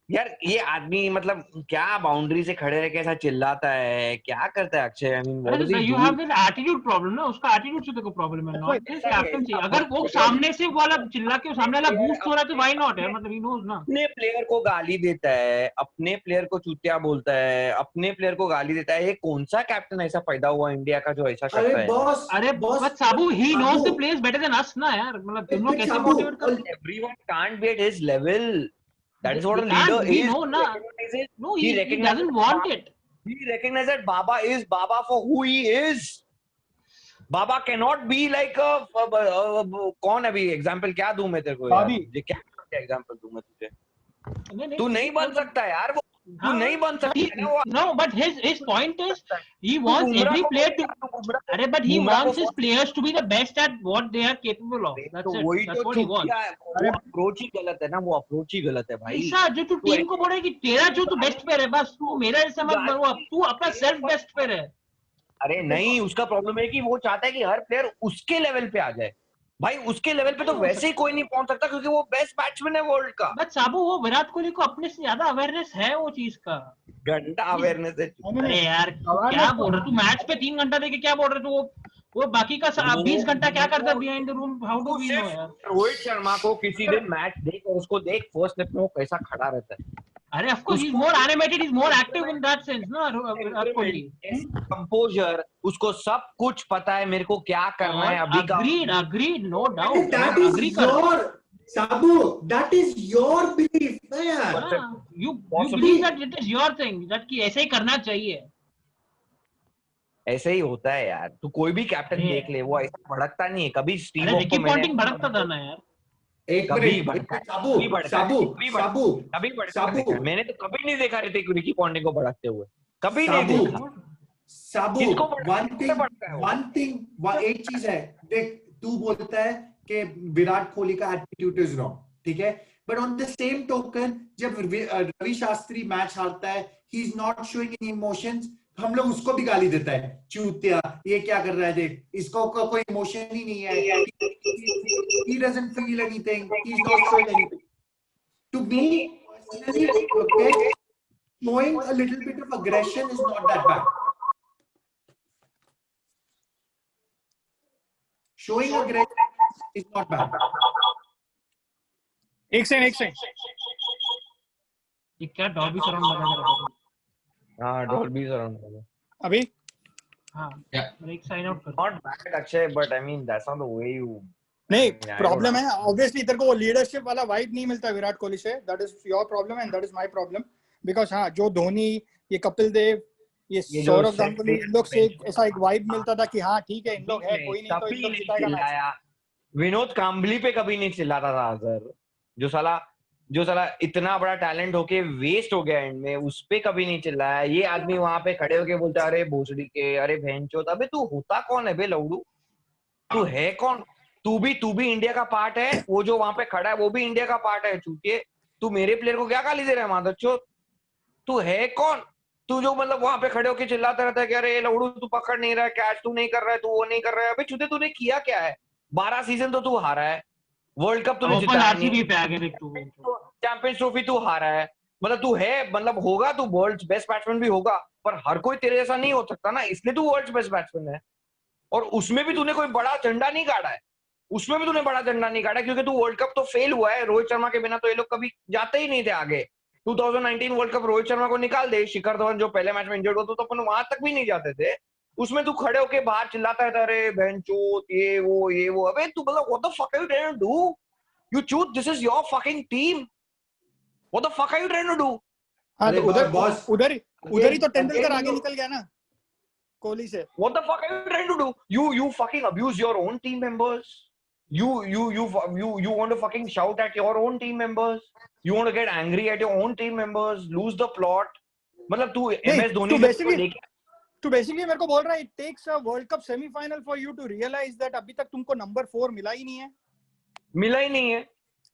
यार ये आदमी मतलब क्या बाउंड्री से खड़े रह के ऐसा चिल्लाता है, क्या करता है Akshay? I mean what is You have this attitude problem, ना? उसका attitude से देखो problem है, not this captaincy. अगर वो सामने से वाला चिल्ला के सामने वाला boost हो रहा है तो why not है? मतलब he knows ना. अपने प्लेयर को गाली देता है, अपने प्लेयर को चूतिया बोलता है, अपने प्लेयर को गाली देता है. ये कौन सा कैप्टन ऐसा पैदा हुआ इंडिया का जो ऐसा करता है? अरे बस साबू, he knows the players better than us ना यार. मतलब तुम लोग कैसे मोटिवेट कर? Everyone can't be at his level. That is what a He leader can't be, is. no, na. No, he doesn't want it. He recognizes that Baba is Baba for who he is. Baba cannot be like a कौन अभी example क्या दूं मैं तेरे को यार? ये क्या एग्जांपल दूं मैं तुझे? तू नहीं बन सकता यार, वो तू नहीं बन सकता. No, but his point is he wants every player to. अरे but he wants his players to be the best at what they are capable of. That's it. That's what he wants. वो approach ही गलत है ना, वो approach ही गलत है भाई. ऐसा जो तू टीम को बोले कि तेरा जो तू बेस्ट प्लेयर है, बस तू मेरा ऐसा मत बनो, तू अपना सेल्फ बेस्ट प्लेयर है. अरे नहीं, उसका प्रॉब्लम है कि वो चाहता है कि हर प्लेयर उसके लेवल पे आ जाए. भाई उसके लेवल पे तो वैसे ही कोई नहीं पहुंच सकता क्योंकि वो बेस्ट बैट्समैन है वर्ल्ड का. बट साबू, वो विराट कोहली को अपने से ज्यादा अवेयरनेस है वो चीज का. घंटा अवेयरनेस है. अरे यार क्या बोल रहे तू? मैच पे 3 घंटा देके क्या बोल रहे तू? वो बाकी का 20 घंटा क्या करता है behind the room? How do we know यार? रोहित शर्मा को किसी दिन मैच देख और उसको देख फर्स्ट स्टेप में वो कैसा खड़ा रहता है. अरे of course he is more animated, is more active in that sense ना. विराट कोहली कंपोजर, उसको सब कुछ पता है मेरे को क्या करना है अभी का. Agreed, no doubt. That is your Sabu. That is your belief, ना यार. You believe that it is your thing, that कि ऐसे ही करना चाहिए. ऐसे ही होता है यार. तू कोई भी कैप्टन देख ले, वो ऐसा भड़कता नहीं है कभी. स्टीव रिकी पॉन्टिंग भड़कता था ना यार. एक मिनट, साबू, मैंने तो कभी नहीं देखा रिकी पॉन्टिंग को भड़कते हुए, कभी नहीं देखा. साबू, one thing, एक चीज है, देख तू बोलता है कि विराट कोहली का एटीट्यूड इज रॉन्ग, ठीक है, but on the same token जब रवि शास्त्री मैच हारता है, he is not showing any emotions, हम लोग उसको भी गाली देता है, चूतिया, ये क्या कर रहा है, देख इसको कोई इमोशन ही नहीं है, he doesn't feel anything, he's not showing anything. To me personally, okay, showing a little bit of aggression is not that bad. Showing aggression is is not bad. एक सेकंड ये क्या डॉल्बी सराउंड लगा के रखा है? हाँ Dolby surround अभी हाँ Yeah. मैंने एक साइन आउट कर not bad Akshay but I mean that's not the way you नहीं I don't प्रॉब्लम know. है ऑब्वियसली तेरे को वो लीडरशिप वाला वाइब नहीं मिलता विराट कोहली से. That is your problem and that is my problem because हाँ जो धोनी ये कपिल देव ये ये जो सौरव set गांगुली इन लोग से ऐसा एक वाइब मिलता था कि हाँ ठीक है इन लोग है कोई नहीं तो कभी इन लोग नहीं जिताएगा मैच. चिल्लाया. विनोद कांबली पे कभी नहीं चिल्लाता था अजहर. जो साला इतना बड़ा टैलेंट होके वेस्ट हो गया एंड में उस पे कभी नहीं चिल्लाया. ये आदमी वहां पे खड़े होके बोलता अरे भोसड़ी के अरे भैंचोद. अबे तू होता कौन है बे लौड़ू? तू है कौन? तू भी इंडिया का पार्ट है. वो जो वहां पे खड़ा है वो भी इंडिया का पार्ट है. चूतिए तू मेरे प्लेयर को क्या गाली दे रहा है मादरचोद? तू है कौन? तू जो मतलब वहां पे खड़े होके चिल्लाता रहता है कि अरे लौड़ू तू पकड़ नहीं रहा है कैच तू नहीं कर रहा है तू वो नहीं कर रहा है. अबे चूते तूने किया क्या है? 12 सीजन तो तू हारा है. वर्ल्ड कप तूने ओपन जिताया आरसीबी नहीं. पे आ गए देख तू. चैंपियंस ट्रॉफी तू हारा है. मतलब तू है मतलब होगा तू वर्ल्ड बेस्ट बैट्समैन भी होगा पर हर कोई तेरे जैसा नहीं हो सकता ना. इसलिए तू वर्ल्ड बेस्ट बैट्समैन है. और उसमें भी तूने कोई बड़ा झंडा नहीं गाड़ा है. उसमें भी तूने बड़ा झंडा नहीं गाड़ा क्योंकि तू वर्ल्ड कप तो फेल हुआ है. रोहित शर्मा के बिना तो ये लोग कभी जाते ही नहीं थे आगे. 2019 वर्ल्ड कप रोहित शर्मा को निकाल दे. शिखर धवन जो पहले मैच में इंजर्ड हुआ तो अपन वहां तक भी नहीं जाते थे. उसमें तू खड़े होके बाहर चिल्लाता रहता अरे बहनचोद ये वो. अबे तू मतलब what the fuck are you trying to do? You choose. This is your fucking team. What the fuck are you trying to do? हाँ तो अरे boss, उधर ही तो टेंडुलकर again, आगे निकल गया ना कोहली से. What the fuck are you trying to do? You fucking abuse your own team members. You want to fucking shout at your own team members. You want to get angry at your own team members. Lose the plot. मतलब तू MS Dhoni तू basically मेरे को बोल रहा है it takes a World Cup semi-final for you to realize that अभी तक तुमको नंबर 4 मिला ही नहीं है. मिला ही नहीं है.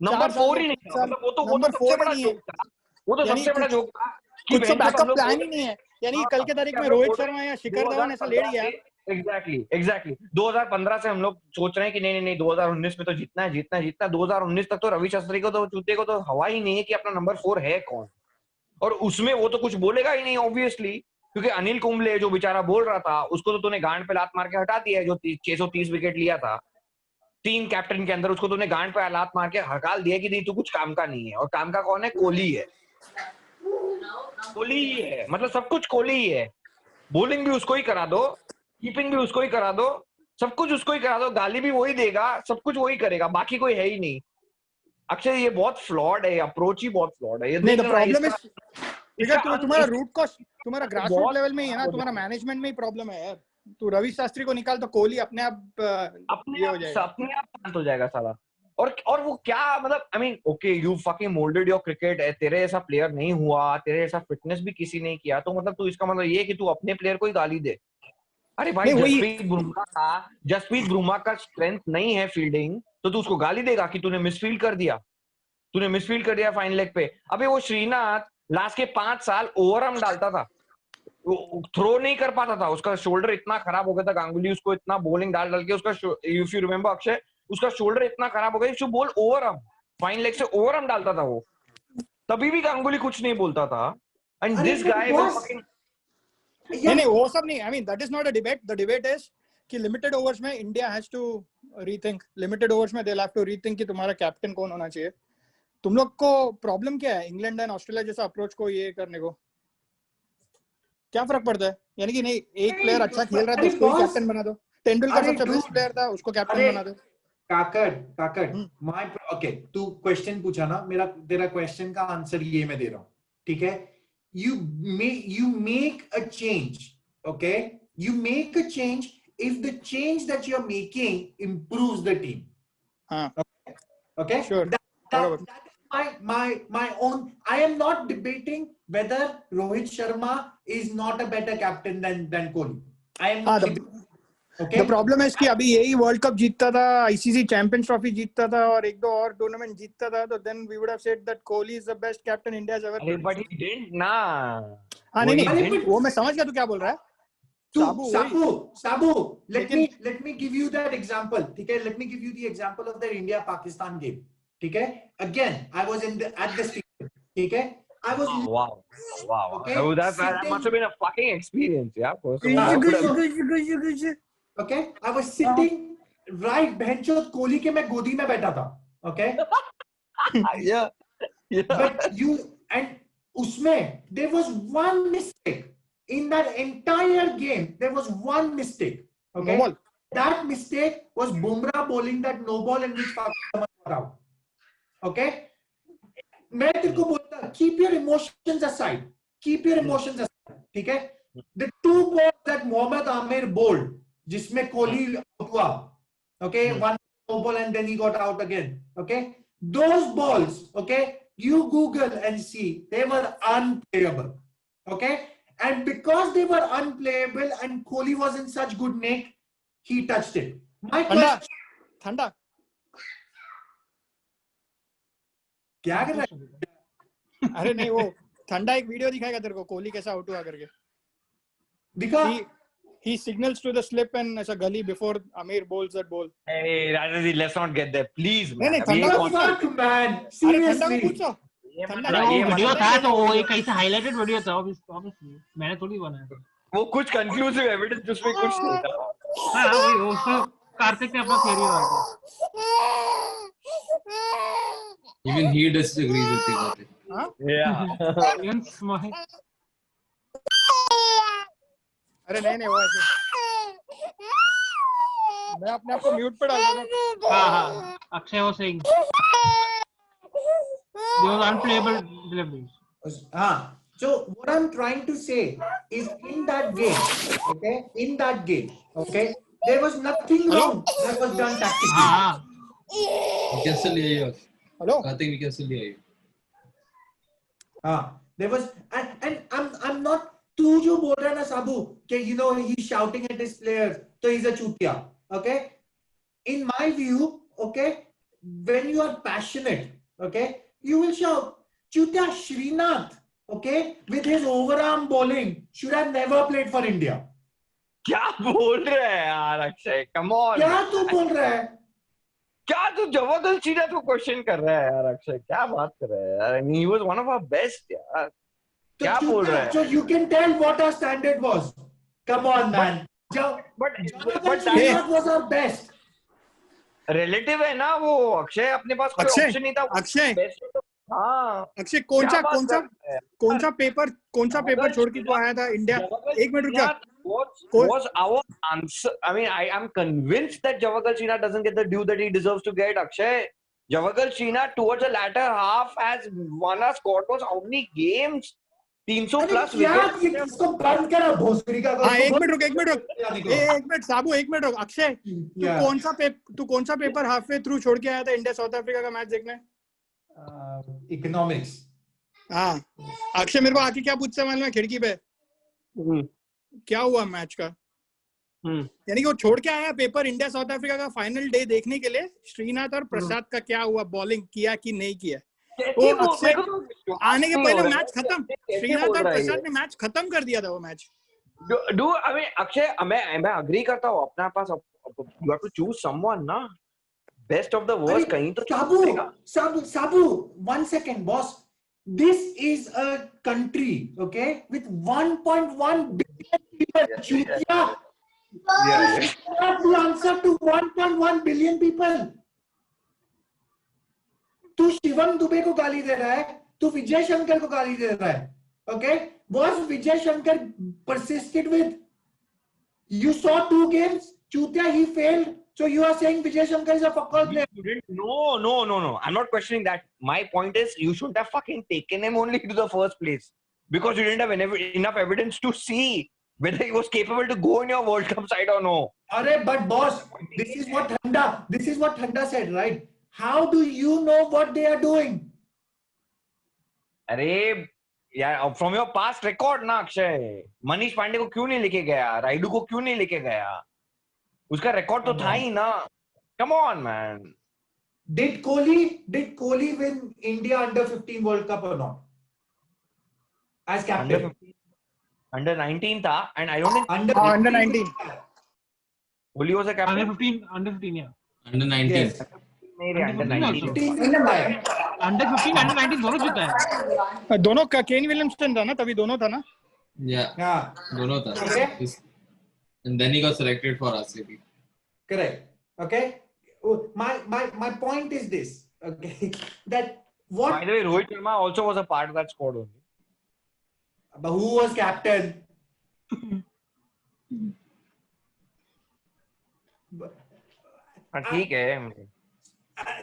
नंबर 4 ही नहीं है. मतलब वो तो सबसे बड़ा जोक था. वो तो सबसे बड़ा जोक था. कुछ तो बैकअप प्लान ही नहीं है. यानी कल के तारीख में रोहित शर्मा या शिखर धवन ऐसा लेट गया. एग्जैक्टली 2015 से हम लोग सोच रहे हैं कि नहीं 2019 में तो जीतना है. 2019 तक तो रवि शास्त्री को तो चूते को तो हवा ही नहीं है कि अपना नंबर 4 है कौन. और उसमें वो तो कुछ बोलेगा ही नहीं ऑब्वियसली क्योंकि अनिल कुंबले जो बेचारा बोल रहा था उसको तो तूने गांड पे लात मार के हटा दिया है. जो 630 विकेट लिया था 3 कैप्टन के अंदर उसको तूने गांड पे लात मार के हकाल दिया कि नहीं तू कुछ काम का नहीं है. और काम का कौन है? कोहली है. कोहली ही है. मतलब सब कुछ कोहली ही है. बॉलिंग भी उसको ही करा दो, कीपिंग भी उसको ही करा दो, सब कुछ उसको ही करा दो. गाली भी वही देगा, सब कुछ वही करेगा. बाकी कोई है ही नहीं. अक्षय ये बहुत फ्लॉड है. अप्रोच ही बहुत फ्लॉड है. ये नहीं, प्रॉब्लम है तुम्हारा रूट कॉस्ट तुम्हारा ग्रास रूट लेवल में ही है ना. तुम्हारा मैनेजमेंट में ही प्रॉब्लम है यार. तू रवि शास्त्री को निकाल तो कोहली अपने आप शांत हो जाएगा साला. और वो क्या मतलब I mean okay you fucking moulded your cricket. तेरे जैसा प्लेयर नहीं हुआ, तेरे जैसा फिटनेस भी किसी ने किया तो मतलब तू इसका मतलब ये है कि तू अपने प्लेयर को ही गाली दे. अरे भाई जसप्रीत बुमराह का स्ट्रेंथ नहीं है फील्डिंग तो तू उसको गाली देगा कि तूने मिसफील्ड कर दिया फाइन लेग पे. अबे वो श्रीनाथ लास्ट के 5 साल ओवरआर्म डालता था, थ्रो नहीं कर पाता था. उसका शोल्डर इतना खराब हो गया था. गांगुली उसको इतना बॉलिंग डाल के उसका इफ यू रिमेंबर अक्षय उसका शोल्डर इतना खराब हो गया कि बोल ओवरआर्म फाइन लेग से ओवरआर्म डालता था वो. तभी भी गांगुली कुछ नहीं बोलता था. एंड दिस गाय नहीं वो सब नहीं. I mean that is not a debate. The debate is कि लिमिटेड ओवर्स में India has to rethink. Limited overs में दे हैव टू रीथिंक कि तुम्हारा कैप्टन कौन होना चाहिए. तुम लोग को प्रॉब्लम क्या है इंग्लैंड एंड ऑस्ट्रेलिया जैसा अप्रोच को ये करने को? क्या फर्क पड़ता है? यानी कि नहीं एक प्लेयर अच्छा खेल रहा है तो उसको कैप्टन बना दो. तेंदुलकर सबसे बेस्ट प्लेयर था उसको कैप्टन बना दो. काकड़ माय ओके तू क्वेश्चन पूछा ना. मेरा तेरा क्वेश्चन का आंसर ये मैं दे रहा हूँ. ठीक है. you make a change. Okay, you make a change if the change that you're making improves the team. Okay, sure. That is my own. I am not debating whether Rohit Sharma is not a better captain than Kohli. I am not. Okay. The problem is कि अभी यही world cup जीतता था, ICC champions trophy जीतता था और एक दो और टूर्नामेंट जीतता था तो then we would have said that Kohli is the best captain India has ever. But he didn't ना. हाँ नहीं वो मैं समझ गया तू क्या बोल रहा है. Sabu, let me give you that example. ठीक है, let me give you the example of the India-Pakistan game. ठीक है, again I was at the stadium. ठीक है, I was wow. Okay. Oh, that must have been a fucking experience, yeah. Okay, I was sitting right, बहनचोद Kohli के मैं गोदी में बैठा था, okay? Yeah. But you and उसमें there was one mistake in that entire game. There was one mistake, okay? No ball. That mistake was Bumrah bowling that no ball in which Pakistan got out, okay? मैं तेरे को बोलता, keep your emotions aside. Keep your emotions aside. ठीक है? The two balls that Mohammad Amir bowled, जिसमें Kohli out हुआ, okay? One no ball and then he got out again, okay? Those balls, okay? You Google and see, they were unplayable, okay? And because they were unplayable and Kohli was in such good nick, he touched it. My question, ठंडा क्या कर रहा है? अरे नहीं, वो ठंडा एक वीडियो दिखाएगा तेरे को कोहली कैसा आउट हुआ करके. दिखा. He signals to the slip and as a gully before Amir bowls that ball. Hey, Rajaji, let's not get there, please. नहीं Man. ठंडा अभी को Fuck, man. अरे ठंडा को Seriously. पूछो. ठंडा वो ये वीडियो मतलब था तो वो एक ऐसा हाइलाइटेड वीडियो था ऑब्वियसली, मैंने थोड़ी बनाया था. वो कुछ कंक्लूसिव एविडेंस उसमें कुछ नहीं था. हाँ वही उसको कार्तिक ने अपना थियरी रखा. Even he disagrees with you. हाँ? Yeah. Even smile. अरे नहीं वो ऐसे. मैं अपने आप को म्यूट पे डाल दूंगा. हाँ Akshay was saying there was unplayable deliveries. So what I'm trying to say is in that game, okay? In that game, okay? There was nothing wrong that was done tactically. हाँ We can still hear you. Hello. I think we can still hear you. There was, and I'm not, तू जो बोल रहा है ना साबू कि you know he's shouting at his players, so he's a chutia, okay? In my view, okay, when you are passionate, okay, you will shout. Chutia Srinath, okay, with his overarm bowling, should have never played for India. क्या बोल रहे हैं यार Akshay? Come on. क्या तू बोल रहा है? क्या तू जवागल सीधा तो क्वेश्चन कर रहा है यार अक्षय? क्या बात कर रहा है यार? I mean, he was one of our best यार. क्या बोल रहा है? So you can tell what our standard was. Come on, man. But Srinath was our best. Relative है ना वो. अक्षय अपने पास कोई अक्षय, ऑप्शन नहीं था. अक्षय. हाँ अक्षय कौन सा पेपर छोड़ के तो आया था इंडिया. एक मिनट रुक जा. was our answer. I mean, I am convinced that Javagal Srinath doesn't get the due that he deserves to get. Akshay, Javagal Srinath towards the latter half has won us scoreboards how many games? 300 plus wickets. इसको बंद करा भोसड़ी का. हाँ एक minute साबू एक minute रुक. अक्षय तू कौन सा पेपर हाफवे थ्रू छोड़ के आया था इंडिया साउथ अफ्रीका का मैच देखने? इकोनॉमिक्स. हाँ अक्षय मेरे को आके क्या पूछता मालूम है खिड़की पे? क्या हुआ मैच का? यानी कि वो छोड़ के आया पेपर इंडिया साउथ अफ्रीका का फाइनल डे देखने के लिए. श्रीनाथ और प्रसाद का क्या हुआ, बॉलिंग किया कि नहीं किया? वो अक्षय आने के पहले मैच खत्म. श्रीनाथ और प्रसाद ने मैच खत्म कर दिया था वो मैच. I mean, अक्षय मैं अग्री करता हूँ. अपना पास you have to choose someone ना. Best of the worst कहीं तो Sabu, 1 second, boss. This is a country, okay, with 1.1 billion people. Yeah. Not the answer to 1.1 billion people. तू शिवम दुबे को गाली दे रहा है, तू विजय शंकर को गाली दे रहा है, okay? Was Vijay Shankar persisted with? You saw 2 games, Chutia, he failed. So you are saying Vijay Shankar is a fuckball player? No. I'm not questioning that. My point is, you shouldn't have fucking taken him only to the first place because you didn't have enough evidence to see whether he was capable to go in your World Cup side or no. But boss, this is what Thanda said, right? How do you know what they are doing? अरे यार, from your past record ना अक्षय, मनीष पांडे को क्यों नहीं लेके गया? राइडू को क्यों नहीं लेके गया? उसका रिकॉर्ड तो था ही ना. Come on, man. Did Kohli win India under 15 World Cup or not? As captain. Under 19 था, and I don't think under 19. Kohli was a captain. Under 15, yeah. Under 19. Yes. Under 19. Under 15, under 19 दोनों जीता है. दोनों का Kane Williamson था ना, तभी दोनों था ना. Yeah. दोनों था. Okay. And then he got selected for RCB. Correct. Okay, my point is this. Okay, that what? By the way, Rohit Sharma also was a part of that squad only. But who was captain? ठीक है.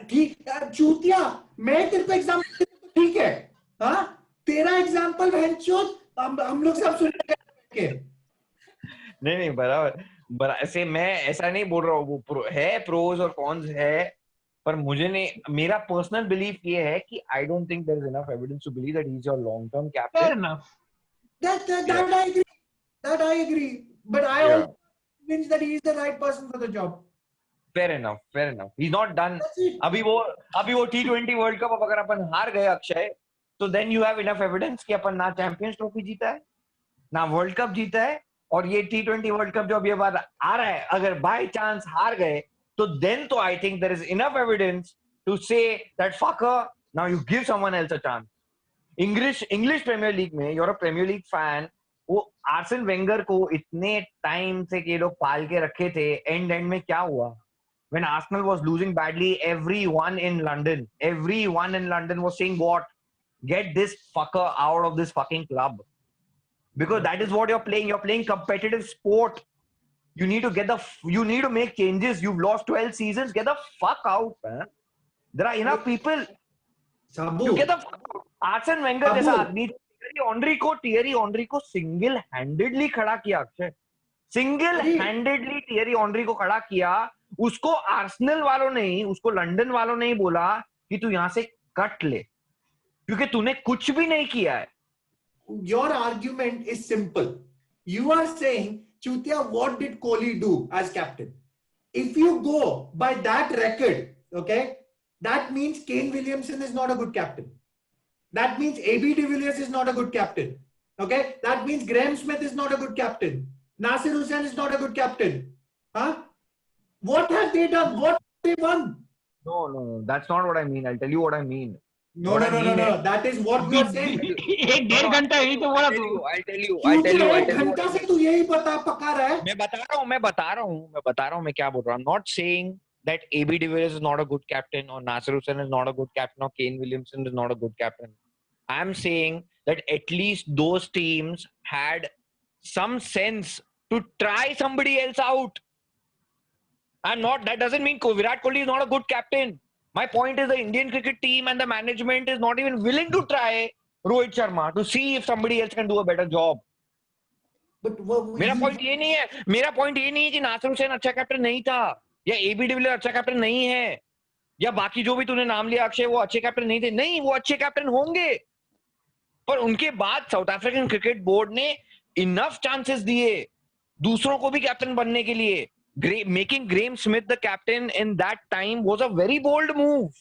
ठीक चूतिया, मैं तेरे को example ठीक है, हाँ तेरा एग्जांपल बहनचोद हम लोग सब सुन के. नहीं बराबर ऐसे मैं ऐसा नहीं बोल रहा हूँ. वो है प्रोज और कॉन्स है, पर मुझे नहीं, मेरा पर्सनल बिलीफ ये है कि I don't think there is enough evidence to believe that he is your long term captain. Fair enough. That I agree, but I also convinced that he is the right person for the job. Fair enough. He's not done. अभी वो T20 world cup अगर अपन हार गए अक्षय, तो then you have enough evidence कि अपन ना champions trophy जीता है, ना वर्ल्ड कप जीता है, और ये T20 वर्ल्ड कप जो अभी बार आ रहा है, अगर बाय चांस हार गए, तो then तो I think there is enough evidence to say that fucker, now you give someone else a chance. English Premier League में, you're a Premier League fan, वो आर्सेन वेंगर को इतने टाइम से ये लोग पाल के रखे थे, एंड में क्या हुआ? When Arsenal was losing badly, everyone in London was saying, what? Get this fucker out of this fucking club. Because that is what you're playing. You're playing competitive sport. You need to make changes. You've lost 12 seasons. Get the fuck out, man. There are enough people. Sabu. You get the fuck out. Arsene Wenger जैसा आदमी Thierry Henry को single-handedly खड़ा किया Akshay. Single-handedly Thierry Henry को खड़ा किया. उसको Arsenal वालों ने ही, उसको लंदन वालों ने ही बोला कि तू यहां से कट ले, क्योंकि तूने कुछ भी नहीं किया है. Your argument is simple. You are saying, Chutia, what did Kohli do as captain? If you go by that record, okay, that means Kane Williamson is not a good captain. That means AB de Villiers is not a good captain. Okay, that means Graham Smith is not a good captain. Nasir Hussain is not a good captain. Huh? What have they done? What have they won? No, that's not what I mean. I'll tell you what I mean. No. That is what we are saying. एक डेढ़ घंटा यही तो बोला तू. I'll tell you. एक घंटा से तू यही पका रहा है. मैं बता रहा हूँ मैं क्या बोल रहा हूँ. I'm not saying that AB de Villiers is not a good captain, or Nasir Hussain is not a good captain, or Kane Williamson is not a good captain. I'm saying that at least those teams had some sense to try somebody else out. That doesn't mean Virat Kohli is not a good captain. My point is the Indian cricket team and the management is not even willing to try Rohit Sharma to see if somebody else can do a better job. But मेरा point ये नहीं है कि नासिर हुसैन अच्छा captain नहीं था, या AB de Villiers अच्छा कैप्टन नहीं है, या बाकी जो भी तूने नाम लिया अक्षय वो अच्छे कैप्टन नहीं थे. नहीं, वो अच्छे कैप्टन होंगे, पर उनके बाद साउथ अफ्रीकन क्रिकेट बोर्ड ने इनफ चांसेस दिए दूसरों को भी कैप्टन बनने के लिए. Making Graham Smith the captain in that time was a very bold move,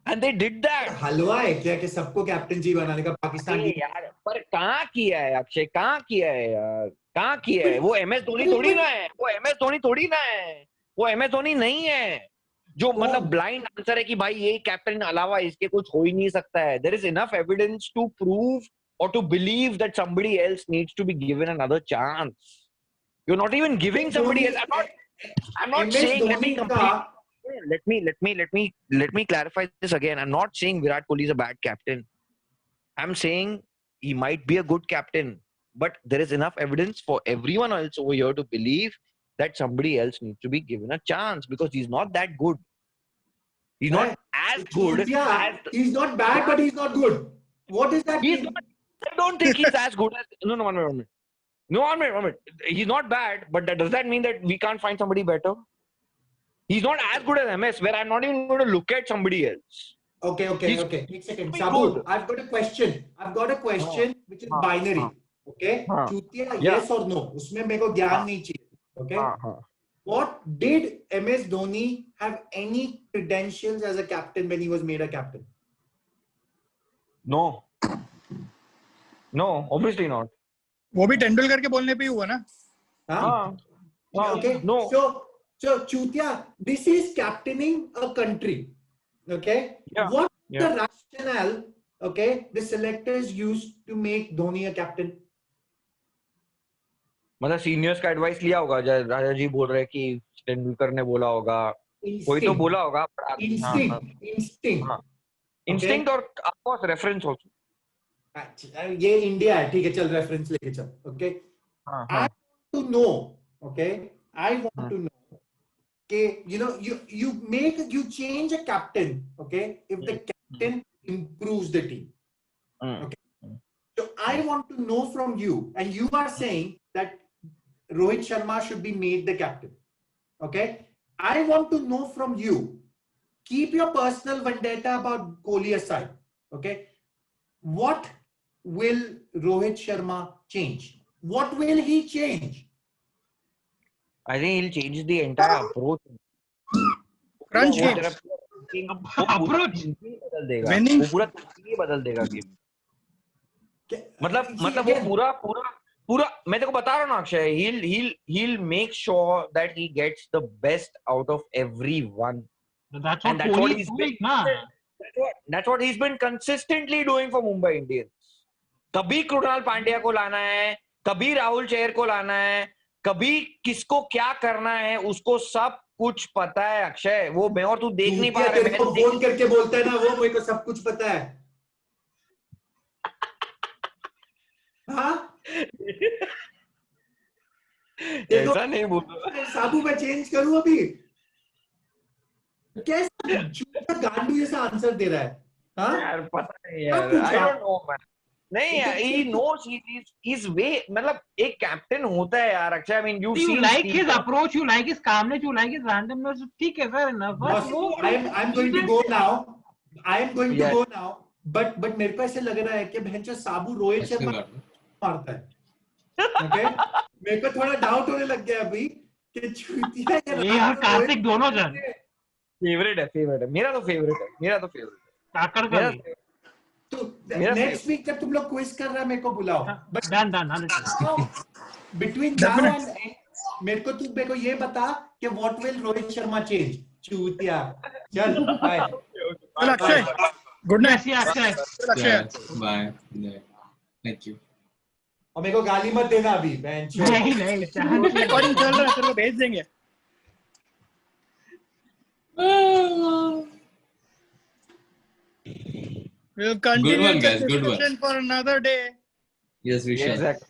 and they did that. हलवा है क्या कि सबको कैप्टनसी बनाने का पाकिस्तान की? यार पर कहाँ किया है अक्षय, कहाँ किया है यार, कहाँ किया है? वो MS धोनी थोड़ी ना है, वो MS धोनी नहीं है जो मतलब ब्लाइंड आंसर है कि भाई ये कैप्टन अलावा इसके कुछ हो ही नहीं सकता है. There is enough evidence to prove or to believe that somebody else needs to be given another chance. You're not even giving somebody else. I'm not saying. Let me clarify this again. I'm not saying Virat Kohli is a bad captain. I'm saying he might be a good captain, but there is enough evidence for everyone else over here to believe that somebody else needs to be given a chance, because he's not that good. He's not as good. He's not bad, but he's not good. What is that? I don't think he's as good as. No, one minute. He's not bad, but does that mean that we can't find somebody better? He's not as good as MS, where I'm not even going to look at somebody else. Okay. One second. Sabu, I've got a question. Which is binary. Okay? Chutia, yes or no? Usme meko gyan nahi chahiye. Okay? What did MS Dhoni have any credentials as a captain when he was made a captain? No, obviously not. वो भी तेंदुलकर के बोलने पे ही हुआ ना. Okay. No. So Chutia, this is captaining a country. Okay. Yeah. What the rationale? Okay, the selectors used to make Dhoni a captain. मतलब seniors का advice लिया होगा, राजा जी बोल रहे कि तेंदुलकर ने बोला होगा, कोई तो बोला होगा। इंस्टिंक्ट और ऑफ कोर्स रेफरेंस आल्सो। ये इंडिया है, ठीक है, चल रेफरेंस लेके चल, okay. I to know, okay, I want to know कि you change a captain, okay, if the captain improves the team, okay. So I want to know from you, and you are saying that Rohit Sharma should be made the captain, okay. I want to know from you, keep your personal vendetta about Kohli aside, okay, what will Rohit Sharma change? What will he change? I think he'll change the entire approach. Crunch वो games. तेरा Approach. बदल देगा, Winning. वो पूरा thinking ही बदल देगा game. मतलब वो पूरा मैं तेरे को बता रहा हूँ ना Akshay, he'll make sure that he gets the best out of everyone. That's what Kohli is doing, na. That's what he's been consistently doing for Mumbai Indians. कभी कृणाल पांड्या को लाना है, कभी राहुल चेहर को लाना है, कभी किसको क्या करना है, उसको सब कुछ पता है अक्षय। वो मैं और तू देख नहीं पा रहे। तेरे को फोन करके बोलता है ना, वो मेरे को सब कुछ पता है। हाँ ऐसा नहीं बोल। साबू मैं चेंज करूं अभी? कैसा झूठा गांडू जैसा आंसर दे रहा है? हाँ यार पता नहीं यार, I don't know man. नहीं यार, he knows he's way, मतलब एक कैप्टन होता है यार Akshay. I mean you like his approach, you like his calmness, you like his randomness, ठीक है fair enough. I'm going to go now. I am going to go now. But मेरे को ऐसे लग रहा है कि भैंचो साबू रोहित शर्मा मारता है। Okay? मेरे को थोड़ा डाउट होने लग गया अभी कि चूतिया ये यार कार्तिक दोनों जन फेवरेट है, मेरा तो फेवरेट है। काकर का भी। तो नेक्स्ट वीक जब तुम लोग क्विज कर रहा है मेरे को बुलाओ। But done between now and मेरे को ये बता कि what will Rohit Sharma change? चूतिया चल bye. Akshay good night. Akshay bye, thank you. और मेरे को गाली मत देना अभी बेंच। नहीं रिकॉर्डिंग चल रहा है, तेरे को भेज देंगे। We'll continue Good one, this guys. Good one. discussion for another day. Yes, we shall. Exactly.